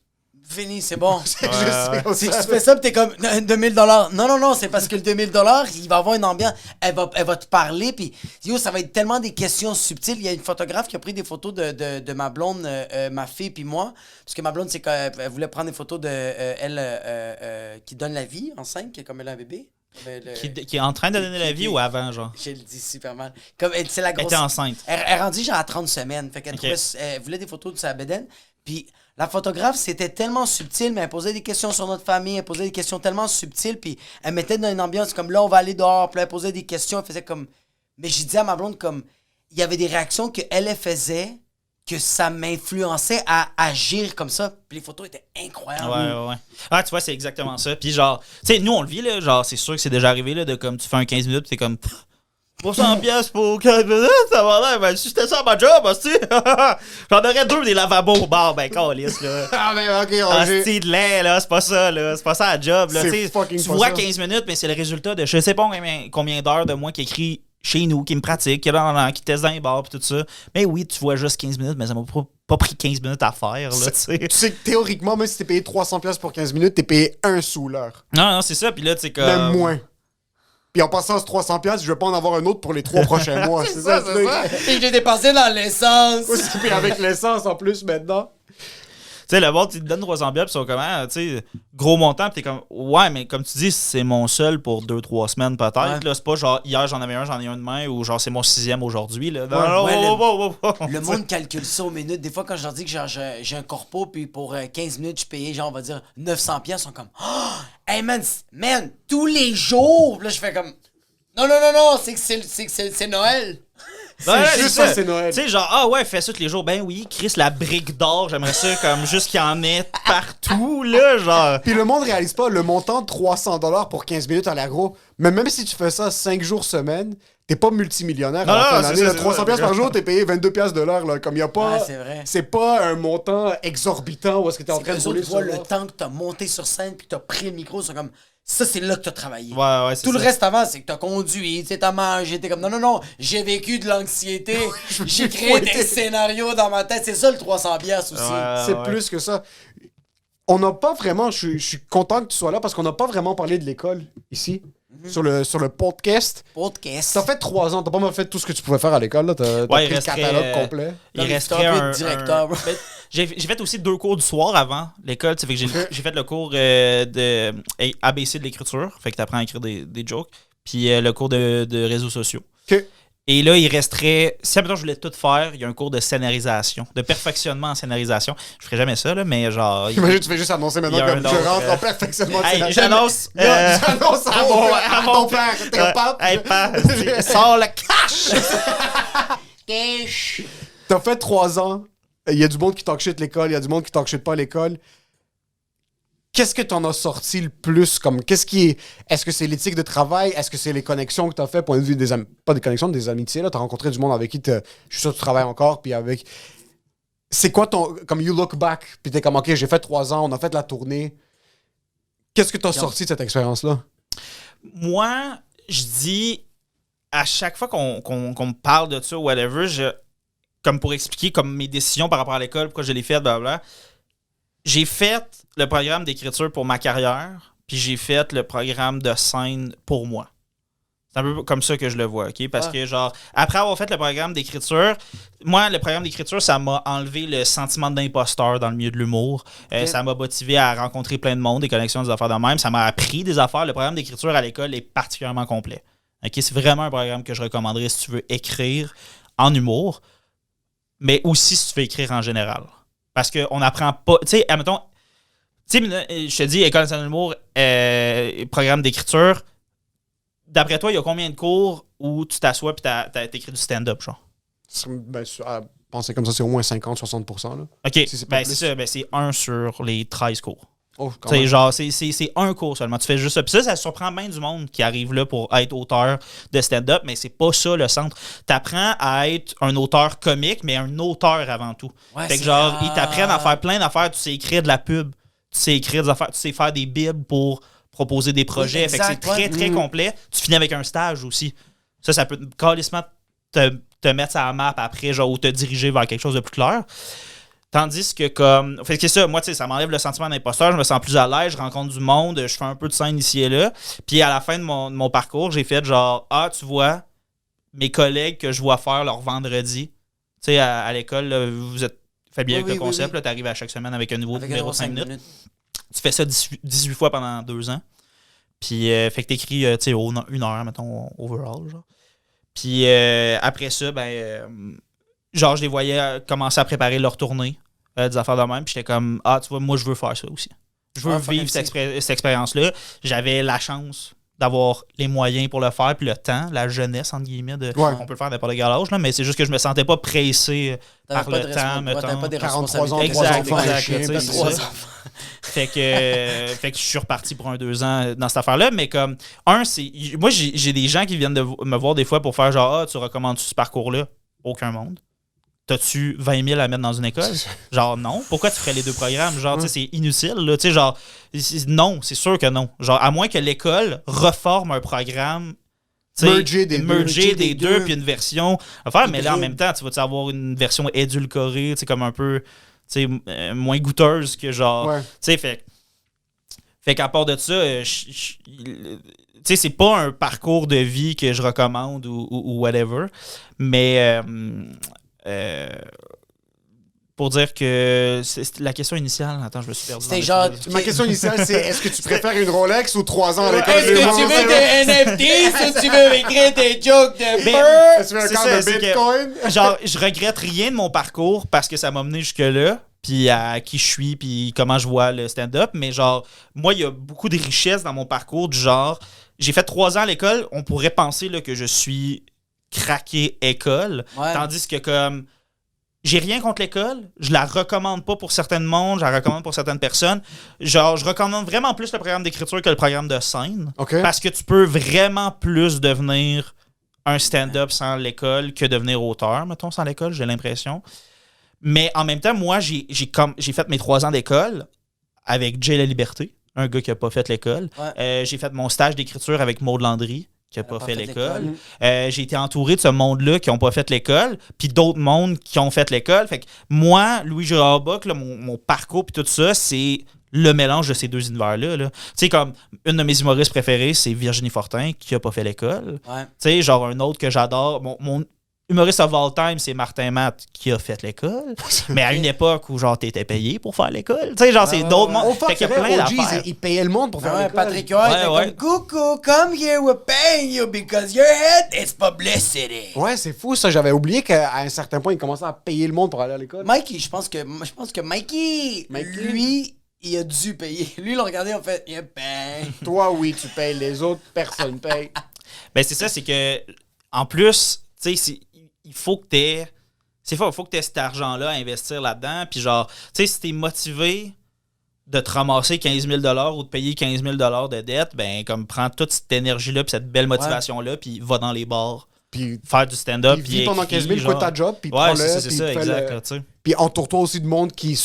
fini, c'est bon. Je sais, on Si tu savait. fais ça, pis t'es comme 2000 $. Non, c'est parce que le 2000 $, il va avoir une ambiance. Elle va te parler, puis yo, ça va être tellement des questions subtiles. Il y a une photographe qui a pris des photos de ma blonde, ma fille, puis moi. Parce que ma blonde, c'est qu'elle voulait prendre des photos de elle qui donne la vie enceinte, qui est comme elle a un bébé. Qui est en train de donner la vie ou avant, genre? Je le dis super mal. Comme c'est la Elle grosse. était enceinte. Elle est rendue genre à 30 semaines. Fait qu'elle Ok. elle voulait des photos de sa bédaine. Puis la photographe, c'était tellement subtil, mais elle posait des questions sur notre famille, elle posait des questions tellement subtiles, puis elle mettait dans une ambiance comme là, on va aller dehors, puis là, elle posait des questions, elle faisait comme. Mais j'ai dit à ma blonde, comme. Il y avait des réactions qu'elle faisait, que ça m'influençait à agir comme ça. Puis les photos étaient incroyables. Ouais. Ah, tu vois, c'est exactement ça. Puis genre, tu sais, nous, on le vit, là. Genre, c'est sûr que c'est déjà arrivé, là, de comme tu fais un 15 minutes, pis t'es comme. Pour 100 pièces pour 15 minutes, ça va l'air. Ben, si c'était ça ma job, hostie, j'en aurais 2 des lavabos. Bon, ben, câlisse, là. Ah, mais ok, Roger. Hostie de lait, là, c'est pas ça, là. C'est pas ça la job, là. C'est Tu sais, fucking tu pas vois ça. 15 minutes, mais c'est le résultat de je sais pas combien d'heures de moi qui écrit chez nous, qui me pratique, qui teste dans les bars, pis tout ça. Mais oui, tu vois juste 15 minutes, mais ça m'a pas pris 15 minutes à faire, là, tu sais. Tu sais que théoriquement, même si t'es payé 300$ pour 15 minutes, t'es payé 1 sous l'heure. Non, c'est ça, pis là, tu sais, comme. Même moins. Puis en passant à ce 300$, je vais pas en avoir un autre pour les 3 prochains mois. c'est ça, c'est ça. Et j'ai dépensé dans l'essence. Puis avec l'essence en plus maintenant. Tu sais, le bord, tu te donnes 300 pièces, puis ils sont comme, tu sais, gros montant, puis t'es comme, ouais, mais comme tu dis, c'est mon seul pour 2-3 semaines peut-être. Ouais. Là, c'est pas genre, hier j'en avais un, j'en ai un demain, ou genre, c'est mon 6e aujourd'hui. Là. Le monde calcule ça aux minutes. Des fois, quand je leur dis que j'ai un corpo, puis pour 15 minutes, je payais, genre, on va dire 900$, ils sont comme, oh, hey man, tous les jours. Puis là, je fais comme, non, c'est que c'est Noël. C'est juste ça, c'est Noël. Tu sais, genre, ah ouais, fais ça tous les jours. Ben oui, Chris, la brique d'or, j'aimerais ça comme juste qu'il y en ait partout, là, genre. Puis le monde réalise pas le montant de 300$ pour 15 minutes à l'agro. Mais même si tu fais ça 5 jours semaine, t'es pas multimillionnaire. Non, à la fin de c'est l'année, ça, là. c'est 300$ ça. par jour, t'es payé 22$ de l'heure. Là. Comme y a pas. Ouais, c'est vrai. C'est pas un montant exorbitant où est-ce que t'es en C'est train de qu'eux rouler autres sur voient le l'or. temps que t'as monté sur scène, puis t'as pris le micro, c'est comme, ça, c'est là que t'as travaillé. Ouais, c'est Tout le ça. reste avant, c'est que t'as conduit, t'as mangé, t'es comme non, j'ai vécu de l'anxiété, j'ai créé des scénarios dans ma tête, c'est ça le 300$ aussi. C'est plus que ça. On n'a pas vraiment. Je suis content que tu sois là parce qu'on n'a pas vraiment parlé de l'école ici. Sur le podcast. Podcast. Ça fait 3 ans, t'as pas mal fait tout ce que tu pouvais faire à l'école. T'as Ouais, il pris le resterait, catalogue complet. Il Comme resterait un peu de un directeur, bro. Ben, j'ai fait aussi 2 cours du soir avant l'école. Tu sais, fait que j'ai fait le cours de ABC de l'écriture. Fait que tu apprends à écrire des jokes. Puis le cours de réseaux sociaux. OK. Et là, il resterait... Si maintenant je voulais tout faire, il y a un cours de scénarisation, de perfectionnement en scénarisation. Je ferais jamais ça, là, mais genre... Imagine, tu fais juste annoncer il y maintenant a comme un je autre, rentre en perfectionnement de Hey, scénario. j'annonce... J'annonce à ton père. T'es Ouais. capable? Hey, père, sors le cash! Cash. T'as fait 3 ans. Il y a du monde qui talk shit l'école, il y a du monde qui talk shit pas à l'école. qu'est-ce que t'en as sorti le plus? Comme, qu'est-ce qui est... Est-ce que c'est l'éthique de travail? Est-ce que c'est les connexions que t'as fait, point de vue des amis? Pas des connexions, des amitiés, là. T'as rencontré du monde avec qui je suis sûr que tu travailles encore, puis avec... C'est quoi ton... Comme you look back, puis t'es comme, OK, j'ai fait 3 ans, on a fait la tournée. Qu'est-ce que t'as sorti de cette expérience-là? Moi, je dis, à chaque fois qu'on me parle de ça ou whatever, comme pour expliquer comme mes décisions par rapport à l'école, pourquoi je l'ai fait, blablabla, j'ai fait le programme d'écriture pour ma carrière, puis j'ai fait le programme de scène pour moi. C'est un peu comme ça que je le vois, OK? Parce que, genre, après avoir fait le programme d'écriture, moi, le programme d'écriture, ça m'a enlevé le sentiment d'imposteur dans le milieu de l'humour. Ça m'a motivé à rencontrer plein de monde, des connexions, des affaires de même. Ça m'a appris des affaires. Le programme d'écriture à l'école est particulièrement complet. OK? C'est vraiment un programme que je recommanderais si tu veux écrire en humour, mais aussi si tu veux écrire en général. Parce qu'on n'apprend pas... Tu sais, admettons... Tu sais, je te dis, École nationale d'humour, programme d'écriture... D'après toi, il y a combien de cours où tu t'assois et t'écris du stand-up, genre? Ben, penser comme ça, c'est au moins 50-60%. Là. OK, Si c'est pas c'est ça. Ben, c'est 1 sur les 13 cours. Oh, quand C'est même. genre, c'est un cours seulement. Tu fais juste ça. Puis ça surprend bien du monde qui arrive là pour être auteur de stand-up, mais c'est pas ça le centre. T'apprends à être un auteur comique, mais un auteur avant tout. Ouais, fait que c'est genre, rare. ils t'apprennent à faire plein d'affaires. Tu sais écrire de la pub, tu sais écrire des affaires, tu sais faire des bibles pour proposer des projets. Oui, fait que c'est exact, très, ouais. très complet. Tu finis avec un stage aussi. Ça peut calissement te mettre sur la map après, genre, ou te diriger vers quelque chose de plus clair. Tandis que comme... Fait que c'est ça, moi, tu sais, ça m'enlève le sentiment d'imposteur, je me sens plus à l'aise, je rencontre du monde, je fais un peu de scène ici et là. Puis à la fin de mon parcours, j'ai fait genre, tu vois, mes collègues que je vois faire leur vendredi, tu sais, à l'école, là, vous êtes fait bien avec le concept, là, t'arrives à chaque semaine avec un nouveau Avec numéro un de 5 minutes. 5 minutes. Tu fais ça 18 fois pendant 2 ans. Puis, fait que t'écris, tu sais, 1 heure, mettons, overall, genre. Puis, après ça, genre, je les voyais commencer à préparer leur tournée, des affaires de même. Puis, j'étais comme, tu vois, moi, je veux faire ça aussi. Je veux vivre cette expérience-là. J'avais la chance d'avoir les moyens pour le faire, puis le temps, la jeunesse, entre guillemets. On peut le faire à n'importe quel âge, là, mais c'est juste que je me sentais pas pressé par le temps, mettons. T'avais pas des 43 ans, responsabilités. 3 enfants, un Exact, chien, tu sais, puis c'est ça. ça. Fait que je suis reparti pour 2 ans dans cette affaire-là. Mais comme, moi, j'ai des gens qui viennent de me voir des fois pour faire genre, tu recommandes ce parcours-là? Aucun monde. T'as-tu 20 000 à mettre dans une école? Genre, non. Pourquoi tu ferais les 2 programmes? Genre, tu sais, c'est inutile, là. Tu sais, genre, non, c'est sûr que non. Genre, à moins que l'école reforme un programme. Merger des deux, deux. puis une version à faire, mais là, en Hybride. même temps, tu vas avoir une version édulcorée, tu sais, comme un peu, tu sais, moins goûteuse que genre. Ouais. Tu sais, fait qu'à part de ça, tu sais, c'est pas un parcours de vie que je recommande ou whatever, mais pour dire que c'est la question initiale. Attends, je me suis perdu. C'était genre. Ma question initiale, c'est est-ce que tu préfères une Rolex ou 3 ans à l'école? Est-ce que tu veux des NFTs ou tu veux écrire des jokes de Mais- beurre? Est-ce que tu veux un C'est quart ça, de c'est que- Bitcoin? Genre, je regrette rien de mon parcours parce que ça m'a mené jusque-là, puis à qui je suis, puis comment je vois le stand-up. Mais genre, moi, il y a beaucoup de richesses dans mon parcours, du genre, j'ai fait 3 ans à l'école, on pourrait penser là, que je suis craqué école, Ouais. tandis que comme, j'ai rien contre l'école, je la recommande pas pour certains mondes, je la recommande pour certaines personnes. Genre, je recommande vraiment plus le programme d'écriture que le programme de scène, OK. parce que tu peux vraiment plus devenir un stand-up sans l'école que devenir auteur, mettons, sans l'école, j'ai l'impression. Mais en même temps, moi, j'ai fait mes 3 ans d'école avec Jay La Liberté, un gars qui a pas fait l'école. Ouais. J'ai fait mon stage d'écriture avec Maud Landry, qui a pas fait l'école. l'école. J'ai été entouré de ce monde-là qui n'ont pas fait l'école, puis d'autres mondes qui ont fait l'école. Fait que moi, Louis Girard-Bock, là, mon parcours puis tout ça, c'est le mélange de ces 2 univers-là. Là. Tu sais, comme une de mes humoristes préférées, c'est Virginie Fortin, qui a pas fait l'école. Ouais. Tu sais, genre un autre que j'adore. Mon humoriste of all time, c'est Martin Matt, qui a fait l'école. Mais à une époque où, genre, t'étais payé pour faire l'école. Tu sais, genre, c'est d'autres mondes. Oh fuck, Fait qu'il y a c'est vrai, plein OGs, d'affaires. ils payaient le monde pour faire Ouais, l'école. Patrick Huard était Ouais. comme Coucou, come here, we're paying you because your head is publicity. Ouais, c'est fou ça. J'avais oublié qu'à un certain point, ils commençaient à payer le monde pour aller à l'école. Mikey, je pense que Mikey, lui, il a dû payer. Lui, il l'a regardé, en fait, il a payé. Toi, oui, tu payes. Les autres, personne paye. Ben, c'est ça, c'est que, en plus, tu sais, il faut que t'aies. C'est fort, il faut que t'aies cet argent-là à investir là-dedans. Puis, genre, tu sais, si t'es motivé de te ramasser 15 000 ou de payer 15 000 de dette, ben comme prends toute cette énergie-là puis cette belle motivation-là puis va dans les bars, Puis faire du stand-up. vis pendant 15 000, genre... quit ta job, puis Ouais, prends-le. c'est puis ça, fais exact. le- Là, tu sais. Puis entoure-toi aussi de monde qui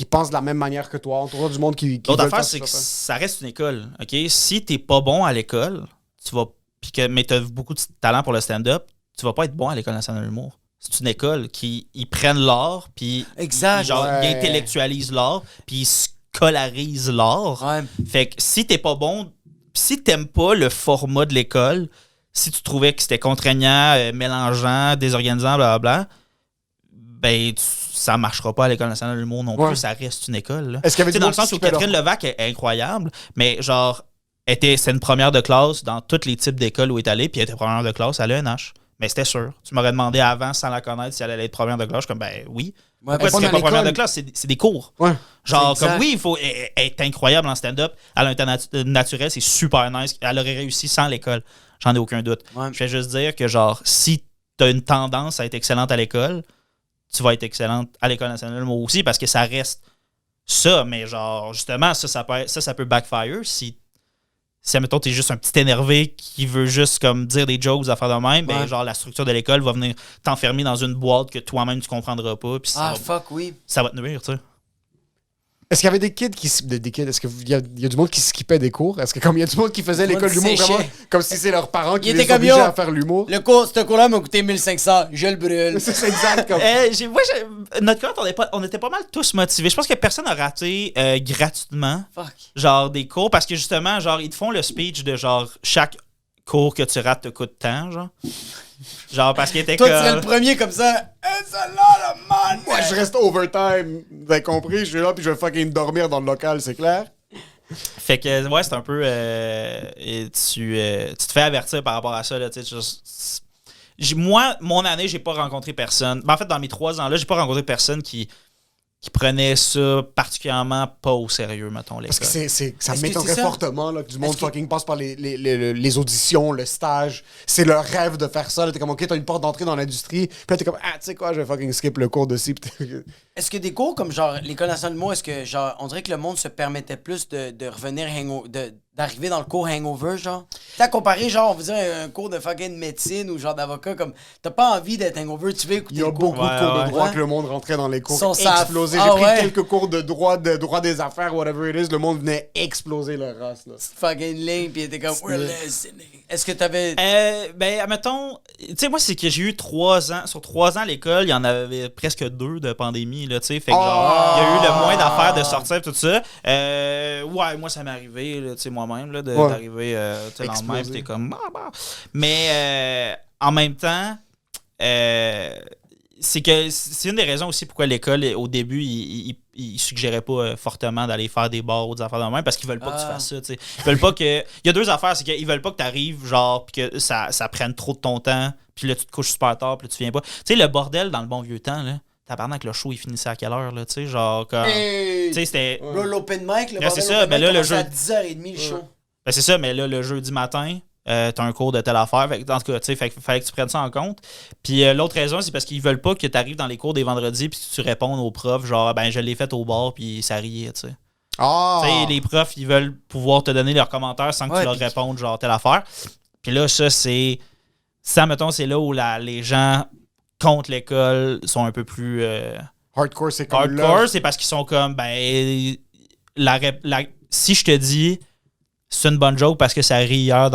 pensent de la même manière que toi. Entoure-toi du monde qui L'autre veulent affaire, faire c'est que ça. ça reste une école. OK? Si t'es pas bon à l'école, tu vas. Mais t'as beaucoup de talent pour le stand-up, tu vas pas être bon à l'École nationale de l'humour. C'est une école qui ils prennent l'art, puis Exact. genre, Ouais. ils intellectualisent l'art, puis ils scolarisent l'art. Ouais. Fait que si t'es pas bon, si t'aimes pas le format de l'école, si tu trouvais que c'était contraignant, mélangeant, désorganisant, blablabla, ben ça marchera pas à l'École nationale de l'humour non Ouais. plus, ça reste une école. Là. Est-ce qu'il y avait Tu sais, du dans le monde sens qui où skippait Catherine Levac est incroyable, mais genre, c'est une première de classe dans tous les types d'écoles où elle est allée, puis elle était première de classe à l'ENH. Mais c'était sûr. Tu m'aurais demandé avant, sans la connaître, si elle allait être première de classe. Je suis comme, ben oui. Ouais, Pourquoi pas tu n'es dans pas première de l'école. classe? C'est des cours. Ouais. Genre, Exact. comme oui, il faut être incroyable en stand-up. Elle a un talent naturel, c'est super nice. Elle aurait réussi sans l'école. J'en ai aucun doute. Ouais. Je vais juste dire que, genre, si tu as une tendance à être excellente à l'école, tu vas être excellente à l'École nationale, moi aussi, parce que ça reste ça. Mais, genre, justement, ça peut backfire si, admettons, t'es juste un petit énervé qui veut juste, comme, dire des jokes, à faire de même, ben, Ouais. genre, la structure de l'école va venir t'enfermer dans une boîte que toi-même, tu comprendras pas, puis Ah, fuck, oui. ça va te nuire, tu sais. Est-ce qu'il y avait des kids qui... Des kids, est-ce qu'il y a du monde qui skippait des cours? Est-ce que comme il y a du monde qui faisait Du l'école monde d'humour vraiment séchait. comme si c'est leurs parents qui Il les était comme, obligeaient yo, à faire l'humour? Ce cours-là m'a coûté 1500. Je le brûle. C'est exact comme... Notre classe, on était pas mal tous motivés. Je pense que personne n'a raté gratuitement, Fuck. genre, des cours, parce que justement, genre, ils te font le speech de genre, chaque cours que tu rates te coûte tant, genre. Genre, parce qu'il était Toi, tu serais le comme. premier comme ça. It's a lot of money. Moi, je reste overtime. Vous avez compris? Je suis là puis je vais fucking dormir dans le local, c'est clair? Fait que, ouais, c'est un peu. Et tu te fais avertir par rapport à ça, là, tu sais. Moi, mon année, j'ai pas rencontré personne. Ben, en fait, dans mes 3 ans-là, j'ai pas rencontré personne qui prenait ça particulièrement pas au sérieux, mettons, l'école. Parce que ça Est-ce que m'étonnerait c'est ça? fortement là, que du monde Est-ce que- fucking passe par les auditions, le stage. C'est leur rêve de faire ça. Là, t'es comme, OK, t'as une porte d'entrée dans l'industrie. Puis là, t'es comme, ah, tu sais quoi, je vais fucking skip le cours de ci. Est-ce que des cours comme genre l'École nationale de l'humour, est-ce que genre on dirait que le monde se permettait plus de revenir d'arriver dans le cours hangover, genre? T'as comparé, genre, on vous dirait un cours de fucking médecine ou genre d'avocat, comme t'as pas envie d'être hangover, tu veux écouter Il y a le cours. beaucoup de cours de droit Ouais. que le monde rentrait dans les cours. Sont ça- Explosé. Ah J'ai pris ouais? quelques cours de droit des affaires, whatever it is. Le monde venait exploser leur race. Là. Fucking ligne, pis t'es comme, we're listening. Est-ce que t'avais. Ben, admettons, tu sais, moi, c'est que j'ai eu 3 ans. Sur 3 ans à l'école, il y en avait presque 2 de pandémie, là, tu sais. Fait que, genre, il y a eu le moins d'affaires de sortir, tout ça. Ouais, moi, ça m'est arrivé, là, tu sais, moi-même, là, d'arriver, tu sais, le lendemain, pis t'es comme, bah. Mais, en même temps, c'est que c'est une des raisons aussi pourquoi l'école, au début, ils suggéraient pas fortement d'aller faire des bars ou des affaires de même parce qu'ils veulent pas que tu fasses ça, tu sais. Ils veulent pas que. Il y a 2 affaires, c'est qu'ils veulent pas que tu arrives, genre, puis que ça prenne trop de ton temps, puis là, tu te couches super tard, puis là, tu viens pas. Tu sais, le bordel dans le bon vieux temps, là. Tabarnak, le show, il finissait à quelle heure, là, tu sais, genre, comme. Hey! Tu sais, c'était. Bro, l'open mic, le Ouais, c'est bordel, ça, l'open ben mic là, le commençait jeu- à 10h30 le show. Ben c'est ça, mais là, le jeudi matin, t'as un cours de telle affaire. Fait que, en tout cas, tu sais, fallait que tu prennes ça en compte. Puis l'autre raison, c'est parce qu'ils veulent pas que tu arrives dans les cours des vendredis puis que tu répondes aux profs, genre, ben je l'ai fait au bar, puis ça riait, tu sais. Ah! Tu sais, les profs, ils veulent pouvoir te donner leurs commentaires sans que Ouais, tu leur puis- répondes, genre, telle affaire. Puis là, ça, c'est. Ça, mettons, c'est là où les gens contre l'école sont un peu plus. Hardcore, c'est comme Hardcore, c'est parce qu'ils sont comme, ben, si je te dis c'est une bonne joke parce que ça rit hier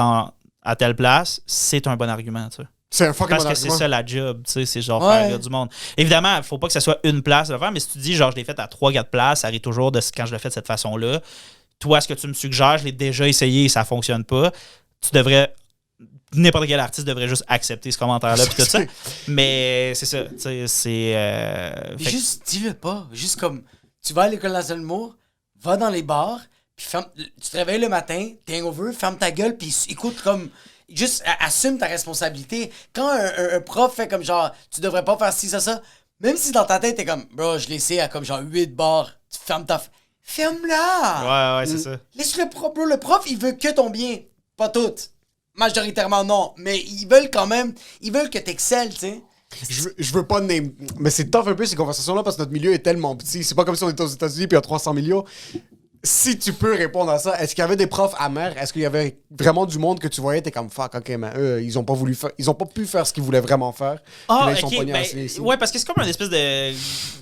à telle place, c'est un bon argument, tu sais. C'est un fucking Parce bon que c'est argument. ça la job, tu sais, c'est genre Ouais. faire rire du monde. Évidemment, il faut pas que ça soit une place à le faire, mais si tu dis, genre, je l'ai fait à 3-4 places, ça rit toujours quand je le fais de cette façon-là. Toi, ce que tu me suggères, je l'ai déjà essayé et ça fonctionne pas. Tu devrais. N'importe quel artiste devrait juste accepter ce commentaire-là puis tout ça. Mais c'est ça, tu sais, c'est. Puis fait que- juste dis-le pas. Juste comme, tu vas à l'École nationale de l'humour, va dans les bars, puis tu te réveilles le matin, t'es hangover, ferme ta gueule, puis écoute comme. Juste assume ta responsabilité. Quand un prof fait comme genre, tu devrais pas faire ci, ça, même si dans ta tête, t'es comme, bro, je l'ai essayé à comme genre 8 bars, tu fermes ta. Ferme-la! Ouais, c'est ça. Laisse le prof, bro. Le prof, il veut que ton bien. Pas tout. Majoritairement, non. Mais ils veulent quand même. Ils veulent que t'excelles, tu sais. Je veux pas name. Mais c'est tough un peu ces conversations-là parce que notre milieu est tellement petit. C'est pas comme si on était aux États-Unis puis il y a 300 millions. si tu peux répondre à ça, est-ce qu'il y avait des profs amers? Est-ce qu'il y avait vraiment du monde que tu voyais, t'es comme fuck, ok, mais eux, ils ont pas pu faire ce qu'ils voulaient vraiment faire. Ah, Puis là, ils sont ok. pognés Ben, ici. ouais, parce que c'est comme une espèce de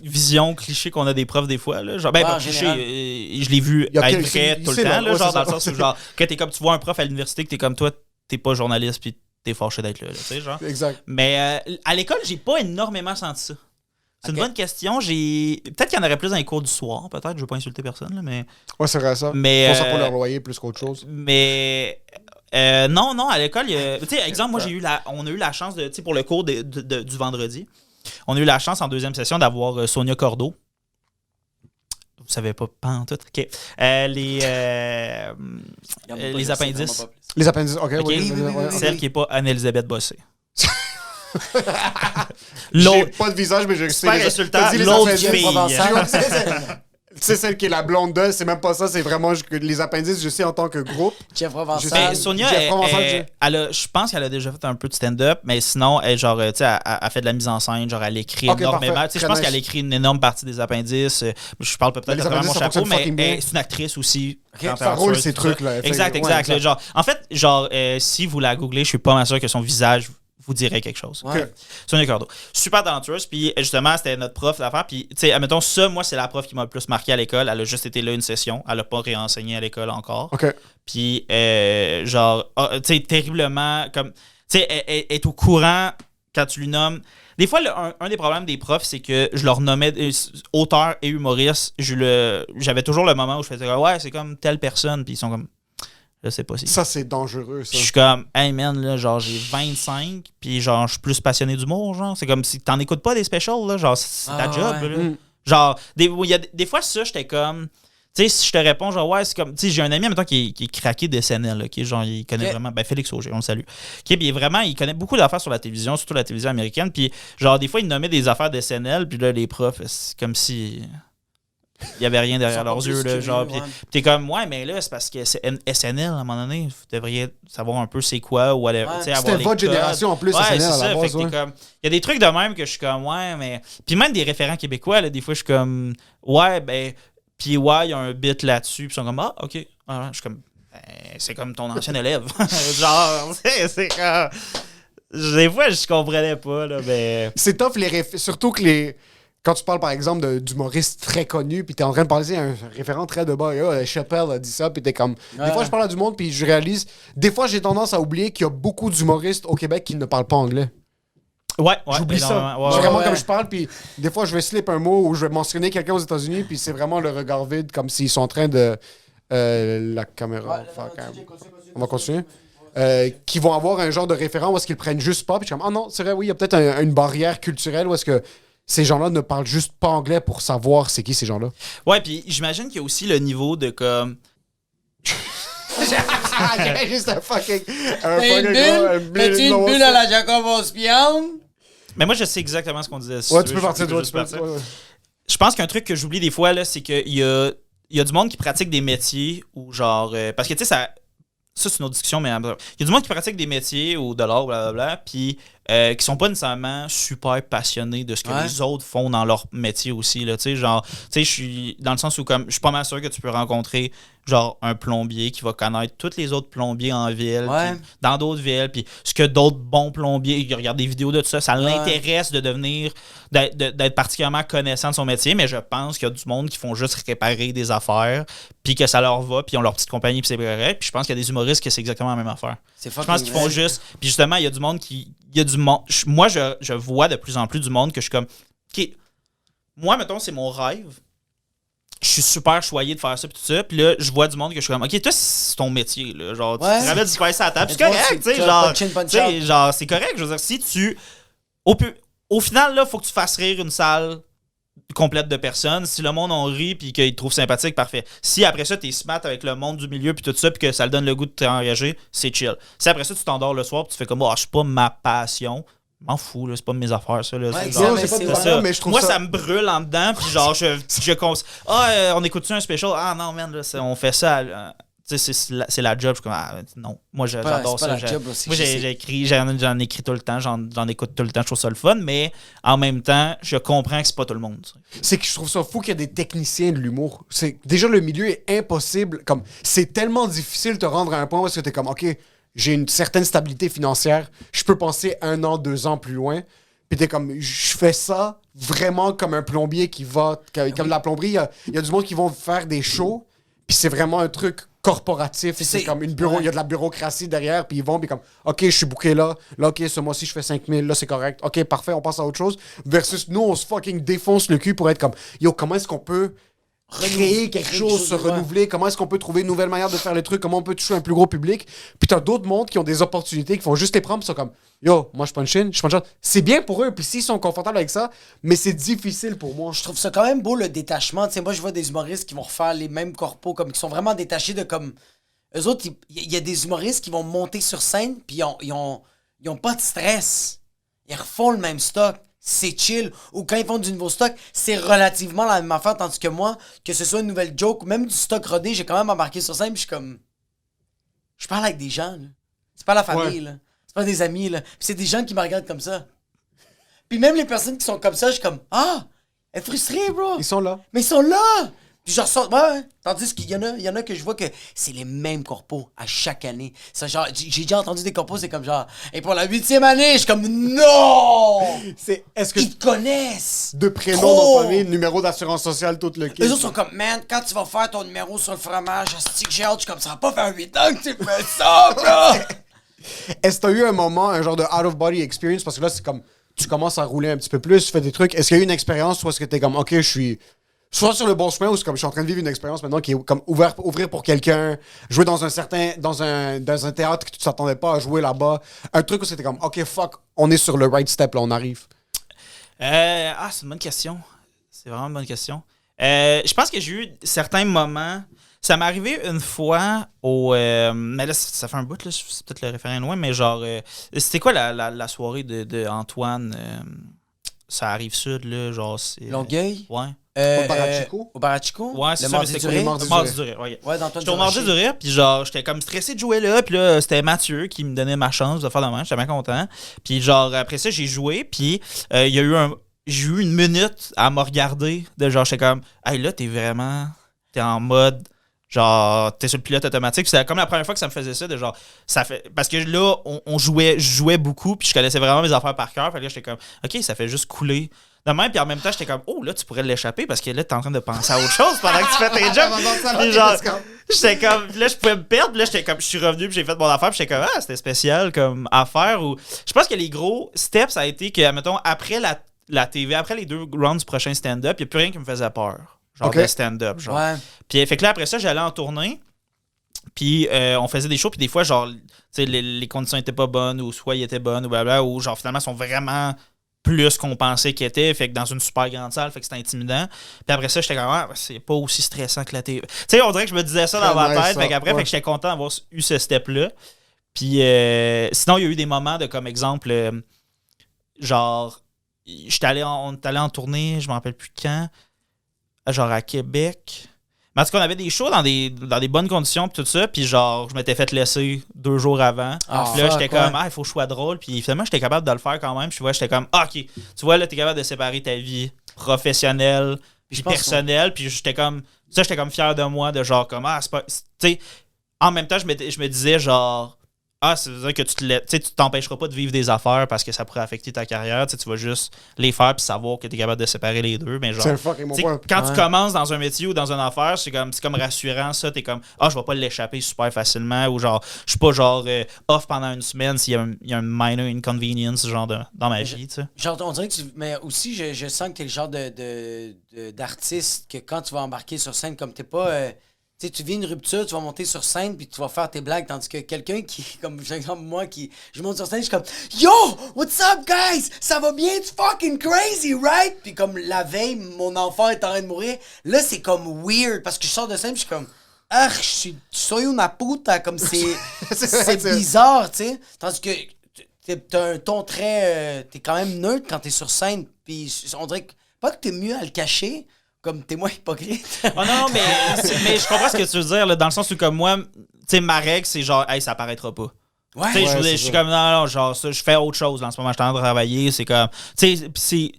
vision cliché qu'on a des profs des fois. Là. Genre, ben, Ouais, pas en cliché, général. je l'ai vu Il y a être quel- vrai tout le c'est temps. là, Là, ouais, genre, c'est dans le ça. sens où, genre, quand t'es comme, tu vois un prof à l'université, que t'es comme toi, t'es pas journaliste, puis t'es fâché d'être là, tu sais, genre. Exact. Mais à l'école, j'ai pas énormément senti ça. C'est Ok. une bonne question. Peut-être qu'il y en aurait plus dans les cours du soir, peut-être. Je veux pas insulter personne, là, mais. Ouais, c'est vrai ça. Mais, Ils font ça pour leur loyer plus qu'autre chose. Mais non, à l'école, tu sais, exemple, moi, on a eu la chance, tu sais, pour le cours du vendredi, on a eu la chance en deuxième session d'avoir Sonia Cordeau. Vous savez pas en tout, ok. Les appendices. Les appendices, ok, Ok. oui. Celle qui est pas Anne-Elisabeth Bossé. J'ai L'autre. pas de visage, mais je sais. Super insultant, T'as dit les l'autre appendices. fille. C'est celle qui est la blonde d'eux, c'est même pas ça, c'est vraiment les appendices, je sais en tant que groupe. Jeff Je Provençal. sais. Mais Sonia, Jeff Provençal, je pense qu'elle a déjà fait un peu de stand-up, mais sinon, elle, genre, tu sais, elle fait de la mise en scène, genre, elle écrit Ok, énormément. parfait. Tu sais, je Très pense nice. qu'elle écrit une énorme partie des appendices. Je parle peut-être Les à travers mon appendices, ça chapeau, fonctionne mais fucking bien. c'est une actrice aussi. Ça roule ces tout ça. trucs-là. Exact. Ouais, Là, genre, en fait, genre, si vous la googlez, je suis pas mal sûr que son visage vous dirait quelque chose. Ouais. Sonia Cordeau. Super talentueuse. Puis justement, c'était notre prof d'affaires. Puis, tu sais, admettons, ça, moi, c'est la prof qui m'a le plus marqué à l'école. Elle a juste été là une session. Elle a pas réenseigné à l'école encore. Ok. Puis, genre, tu sais, terriblement, comme, tu sais, elle est au courant quand tu lui nommes. Des fois, un des problèmes des profs, c'est que je leur nommais auteur et humoriste. J'avais toujours le moment où je faisais, ouais, c'est comme telle personne. Puis ils sont comme, je sais pas si. Ça, c'est dangereux, ça. Puis je suis comme, hey man, là, genre, j'ai 25, puis genre, je suis plus passionné d'humour, genre. C'est comme si t'en écoutes pas des specials, là, genre, c'est ta Ah, job, ouais. là. Mm. Genre, des fois, ça, j'étais comme, tu sais, si je te réponds, genre, ouais, c'est comme, tu sais, j'ai un ami, en même temps, qui est craqué de SNL, là, qui est genre, il connaît Ok. vraiment, ben, Félix Auger, on le salue. Qui puis il connaît beaucoup d'affaires sur la télévision, surtout la télévision américaine, puis genre, des fois, il nommait des affaires de SNL, puis là, les profs, c'est comme si. Il y avait rien derrière leurs yeux, là, genre. Puis t'es comme, ouais, mais là, c'est parce que c'est SNL, à un moment donné, vous devriez savoir un peu c'est quoi, ou aller, Ouais. tu sais, avoir C'était les votre codes. génération en plus, Ouais, SNL, c'est à la ça. base, Fait que ouais. t'es comme. Il y a des trucs de même que je suis comme, ouais, mais. Puis même des référents québécois, là, des fois, je suis comme, ouais, ben. Puis ouais, il y a un bit là-dessus. Puis ils sont comme, ah, ok. Ah, je suis comme, ben, c'est comme ton ancien élève. Genre, c'est comme. Des fois, je comprenais pas, là, mais. C'est tough, surtout que quand tu parles, par exemple, d'humoristes très connus, puis t'es en train de parler à un référent très de bas, Chappelle a dit ça, puis t'es comme... Des Ouais. fois, je parle à du monde, puis je réalise... Des fois, j'ai tendance à oublier qu'il y a beaucoup d'humoristes au Québec qui ne parlent pas anglais. Ouais, J'oublie ça. énormément. Ouais, C'est ouais, vraiment ouais. comme je parle, puis des fois, je vais slip un mot ou je vais mentionner quelqu'un aux États-Unis, puis c'est vraiment le regard vide, comme s'ils sont en train de... la caméra... On va continuer. Qui vont avoir un genre de référent où est-ce qu'ils prennent juste pas, puis je suis comme, ah non, c'est vrai, oui, il y a peut-être une barrière culturelle où est-ce que ces gens-là ne parlent juste pas anglais pour savoir c'est qui ces gens-là. Ouais, puis j'imagine qu'il y a aussi le niveau de comme. Juste un fucking... T'as une bulle? T'as-tu une bulle à la Jacob Ospian? Mais moi, je sais exactement ce qu'on disait. Si Ouais, tu tu veux, peux partir, je toi, juste tu peux... partir. ouais, ouais. Je pense qu'un truc que j'oublie des fois, là, c'est qu'il y a du monde qui pratique des métiers ou genre. Parce que tu sais, ça c'est une autre discussion, mais il y a du monde qui pratique des métiers ou de l'art, blablabla, puis qui sont pas nécessairement super passionnés de ce que Ouais. les autres font dans leur métier aussi, là, tu sais, genre, tu sais, je suis dans le sens où, comme, je suis pas mal sûr que tu peux rencontrer, genre, un plombier qui va connaître tous les autres plombiers en ville, Ouais. puis dans d'autres villes, puis ce que d'autres bons plombiers, il regarde des vidéos de tout ça, ça l'intéresse de devenir, d'être particulièrement connaissant de son métier, mais je pense qu'il y a du monde qui font juste réparer des affaires, puis que ça leur va, puis ils ont leur petite compagnie, puis c'est correct, puis je pense qu'il y a des humoristes que c'est exactement la même affaire. C'est Je pense qu'ils font vrai. juste. Puis justement, il y a du monde qui. Il y a du monde. Moi, je vois de plus en plus du monde que je suis comme. OK. Moi, mettons, c'est mon rêve. Je suis super choyé de faire ça, puis tout ça. Puis là, je vois du monde que je suis comme. OK, toi, c'est ton métier, là. Genre, Ouais. tu te ramènes du spice à la table. Mais C'est toi, correct, tu sais. tu as Genre, pas de chin, pas de tu sais, shot. genre, c'est correct. Je veux dire, si tu. Au final, là, faut que tu fasses rire une salle complète de personnes. Si le monde en rit puis qu'ils te trouvent sympathique, parfait. Si après ça, t'es smart avec le monde du milieu puis tout ça puis que ça le donne le goût de t'engager, c'est chill. Si après ça, tu t'endors le soir puis tu fais comme, c'est pas ma passion, m'en fous, là, c'est pas mes affaires, ça. Là, Ouais, c'est exact, genre- mais c'est c'est pas vrai. ça, mais je trouve Moi, ça... ça me brûle en dedans puis genre, on écoute-tu un special? Ah non, man, là, on fait ça. Tu c'est la job. Je suis comme, non. Moi, j'adore ça. C'est pas la job aussi. Moi, j'en écris tout le temps, j'en écoute tout le temps, je trouve ça le fun, mais en même temps, je comprends que c'est pas tout le monde. C'est que je trouve ça fou qu'il y a des techniciens de l'humour. Déjà, le milieu est impossible. Comme, c'est tellement difficile de te rendre à un point parce que t'es comme, OK, j'ai une certaine stabilité financière, je peux penser 1 an, 2 ans plus loin. Puis t'es comme, je fais ça vraiment comme un plombier qui va... Comme la plomberie, il y a du monde qui vont faire des shows, puis c'est vraiment un truc corporatif. C'est comme une bureau, il y a de la bureaucratie derrière, puis ils vont, puis comme, OK, je suis booké là, OK, ce mois-ci, je fais 5 000, là, c'est correct, OK, parfait, on passe à autre chose. Versus nous, on se fucking défonce le cul pour être comme, yo, comment est-ce qu'on peut créer quelque chose, se renouveler, comment est-ce qu'on peut trouver une nouvelle manière de faire les trucs, comment on peut toucher un plus gros public. Puis t'as d'autres mondes qui ont des opportunités, qui font juste les prendre, puis sont comme, yo, moi je punch in, je punch out. C'est bien pour eux, puis s'ils sont confortables avec ça, mais c'est difficile pour moi. Je trouve ça quand même beau, le détachement. Tu sais, moi, je vois des humoristes qui vont refaire les mêmes corpos, comme qui sont vraiment détachés de comme... Eux autres, il y a des humoristes qui vont monter sur scène, puis ils ont pas de stress. Ils refont le même stock. C'est chill. Ou quand ils font du nouveau stock, c'est relativement la même affaire. Tandis que moi, que ce soit une nouvelle joke ou même du stock rodé, j'ai quand même embarqué sur scène, puis je suis comme... Je parle avec des gens, là. C'est pas la famille, là. C'est pas des amis, là. Puis c'est des gens qui me regardent comme ça. Puis même les personnes qui sont comme ça, je suis comme... Ah! Elle est frustrée, bro! Ils sont là. Mais ils sont là! Puis je ressors... Ouais. Tandis qu'il y en a que je vois que c'est les mêmes corpos à chaque année. C'est genre... J'ai déjà entendu des corpos, c'est comme genre... Et pour la 8e année, je suis comme... Non! Est-ce que... Ils te connaissent! De prénom, Trop! nom de famille, numéro d'assurance sociale, tout le kit. Les autres sont comme, man, quand tu vas faire ton numéro sur le fromage, asti que j'ai hâte, je suis comme, ça va pas faire 8 ans que tu fais ça, bro! Est-ce que t'as eu un moment, un genre de out-of-body experience? Parce que là, c'est comme, tu commences à rouler un petit peu plus, tu fais des trucs. Est-ce qu'il y a eu une expérience ou est-ce que t'es comme, OK, je suis soit sur le bon chemin ou c'est comme, je suis en train de vivre une expérience maintenant qui est comme ouvrir pour quelqu'un, jouer dans un théâtre que tu t'attendais pas à jouer là-bas. Un truc où c'était comme, OK, fuck, on est sur le right step, là, on arrive. C'est une bonne question. C'est vraiment une bonne question. Je pense que j'ai eu certains moments. Ça m'est arrivé une fois mais là, ça fait un bout, là, c'est peut-être le référent loin, mais genre. C'était quoi la soirée de Antoine ça arrive sud, là, genre. Longueuil? Ouais. Au Barachico? Au Barachico? Ouais, c'est le ça, mais mardi c'était du quoi? rire? Mardi du rire, ouais. Ouais, d'Antoine J'étais au Mardi du rire, puis genre, j'étais comme stressé de jouer là, puis là, c'était Mathieu qui me donnait ma chance de faire de même, j'étais bien content. Puis genre, après ça, j'ai joué, puis il y a eu j'ai eu 1 minute à me regarder, de genre, j'étais comme, hey là, t'es en mode, genre, t'es sur le pilote automatique. Puis c'est comme la première fois que ça me faisait ça, de genre, ça fait, parce que là, je jouais beaucoup, puis je connaissais vraiment mes affaires par cœur, fait que là, j'étais comme, ok, ça fait juste couler. De même, puis en même temps, j'étais comme, oh là, tu pourrais l'échapper parce que là, t'es en train de penser à autre chose pendant que tu fais tes jobs. Puis genre, j'étais comme, là, je pouvais me perdre, puis là, j'étais comme, je suis revenu, puis j'ai fait mon affaire, puis j'étais comme, c'était spécial comme affaire. Ou je pense que les gros steps, ça a été que, mettons, après la TV, après les 2 rounds du prochain stand-up, il n'y a plus rien qui me faisait peur. Genre de stand-up, genre. Ouais. Puis fait que là, après ça, j'allais en tournée. Puis on faisait des shows, puis des fois, genre, tu sais, les conditions étaient pas bonnes, ou soit ils étaient bonnes, ou blablabla, ou genre, finalement, ils sont vraiment plus qu'on pensait qu'ils étaient, fait que dans une super grande salle, fait que c'était intimidant. Puis après ça, j'étais comme, c'est pas aussi stressant que la TV. Tu sais, on dirait que je me disais ça dans ma tête, fait qu'après, fait que j'étais content d'avoir eu ce step-là. Puis sinon, il y a eu des moments de, comme exemple, genre, on est allé en tournée, je m'en rappelle plus quand, genre à Québec. Mais en tout cas, on avait des shows dans des bonnes conditions pis tout ça, puis genre, je m'étais fait laisser 2 jours avant. Puis là, j'étais comme, il faut que je sois drôle, puis finalement, j'étais capable de le faire quand même. Puis j'étais comme, OK, tu vois, là, t'es capable de séparer ta vie professionnelle puis personnelle, puis j'étais comme fier de moi, de genre, comme, c'est pas... Tu sais, en même temps, je me disais, genre, ça veut dire que tu t'empêcheras pas de vivre des affaires parce que ça pourrait affecter ta carrière. Tu vas juste les faire puis savoir que tu es capable de séparer les deux. Mais genre, c'est un fucking bon point. Quand tu commences dans un métier ou dans une affaire, c'est comme rassurant ça. T'es comme, je vais pas l'échapper super facilement, ou genre, je suis pas genre off pendant 1 semaine s'il y a un minor inconvenience genre dans ma vie. T'sais. Genre, on dirait que mais aussi, je sens que t'es le genre d'artiste que quand tu vas embarquer sur scène, comme t'es pas... Tu sais, tu vis une rupture, tu vas monter sur scène puis tu vas faire tes blagues, tandis que quelqu'un qui, comme par exemple moi, je monte sur scène, je suis comme « Yo! What's up, guys? Ça va bien? It's fucking crazy, right? » Puis comme la veille, mon enfant est en train de mourir, là, c'est comme weird, parce que je sors de scène, je suis comme « soy una puta », comme c'est bizarre, tu sais. Tandis que t'as un ton très... t'es quand même neutre quand t'es sur scène, puis on dirait que, pas que t'es mieux à le cacher, Comme, t'es moins hypocrite. Oh non, mais je comprends ce que tu veux dire, là, dans le sens où, comme moi, tu sais, ma règle, c'est genre, hey, ça apparaîtra pas. Ouais. Tu sais, je c'est suis ça. comme, non, genre, ça, je fais autre chose, là, en ce moment, je suis en train de travailler, c'est comme, tu sais, pis c'est,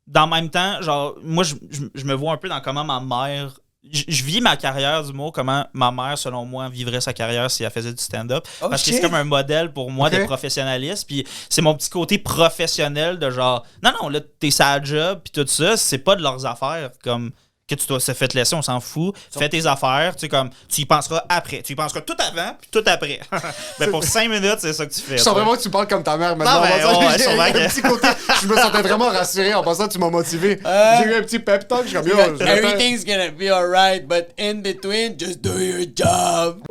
dans le même temps, genre, moi, je me vois un peu dans comment ma mère, je vis ma carrière d'humour, comment ma mère, selon moi, vivrait sa carrière si elle faisait du stand-up. Oh, parce que shit. c'est comme un modèle pour moi Ok. de professionnalisme. Puis c'est mon petit côté professionnel de genre, non, là, t'es sa job, puis tout ça, c'est pas de leurs affaires. Comme que tu dois se faire te laisser, on s'en fout. Fais tes affaires, tu sais, comme, tu y penseras après. Tu y penseras tout avant, puis tout après. Mais pour 5 minutes, c'est ça que tu fais. Je sens toi. vraiment que tu parles comme ta mère maintenant. Non, ben, En passant, ouais, j'ai sûrement un que- petit côté. Je me sentais vraiment rassuré. En passant, tu m'as motivé. J'ai eu un petit pep talk. Je suis comme, yo, je l'attends. Everything's gonna be alright, but in between, just do your job.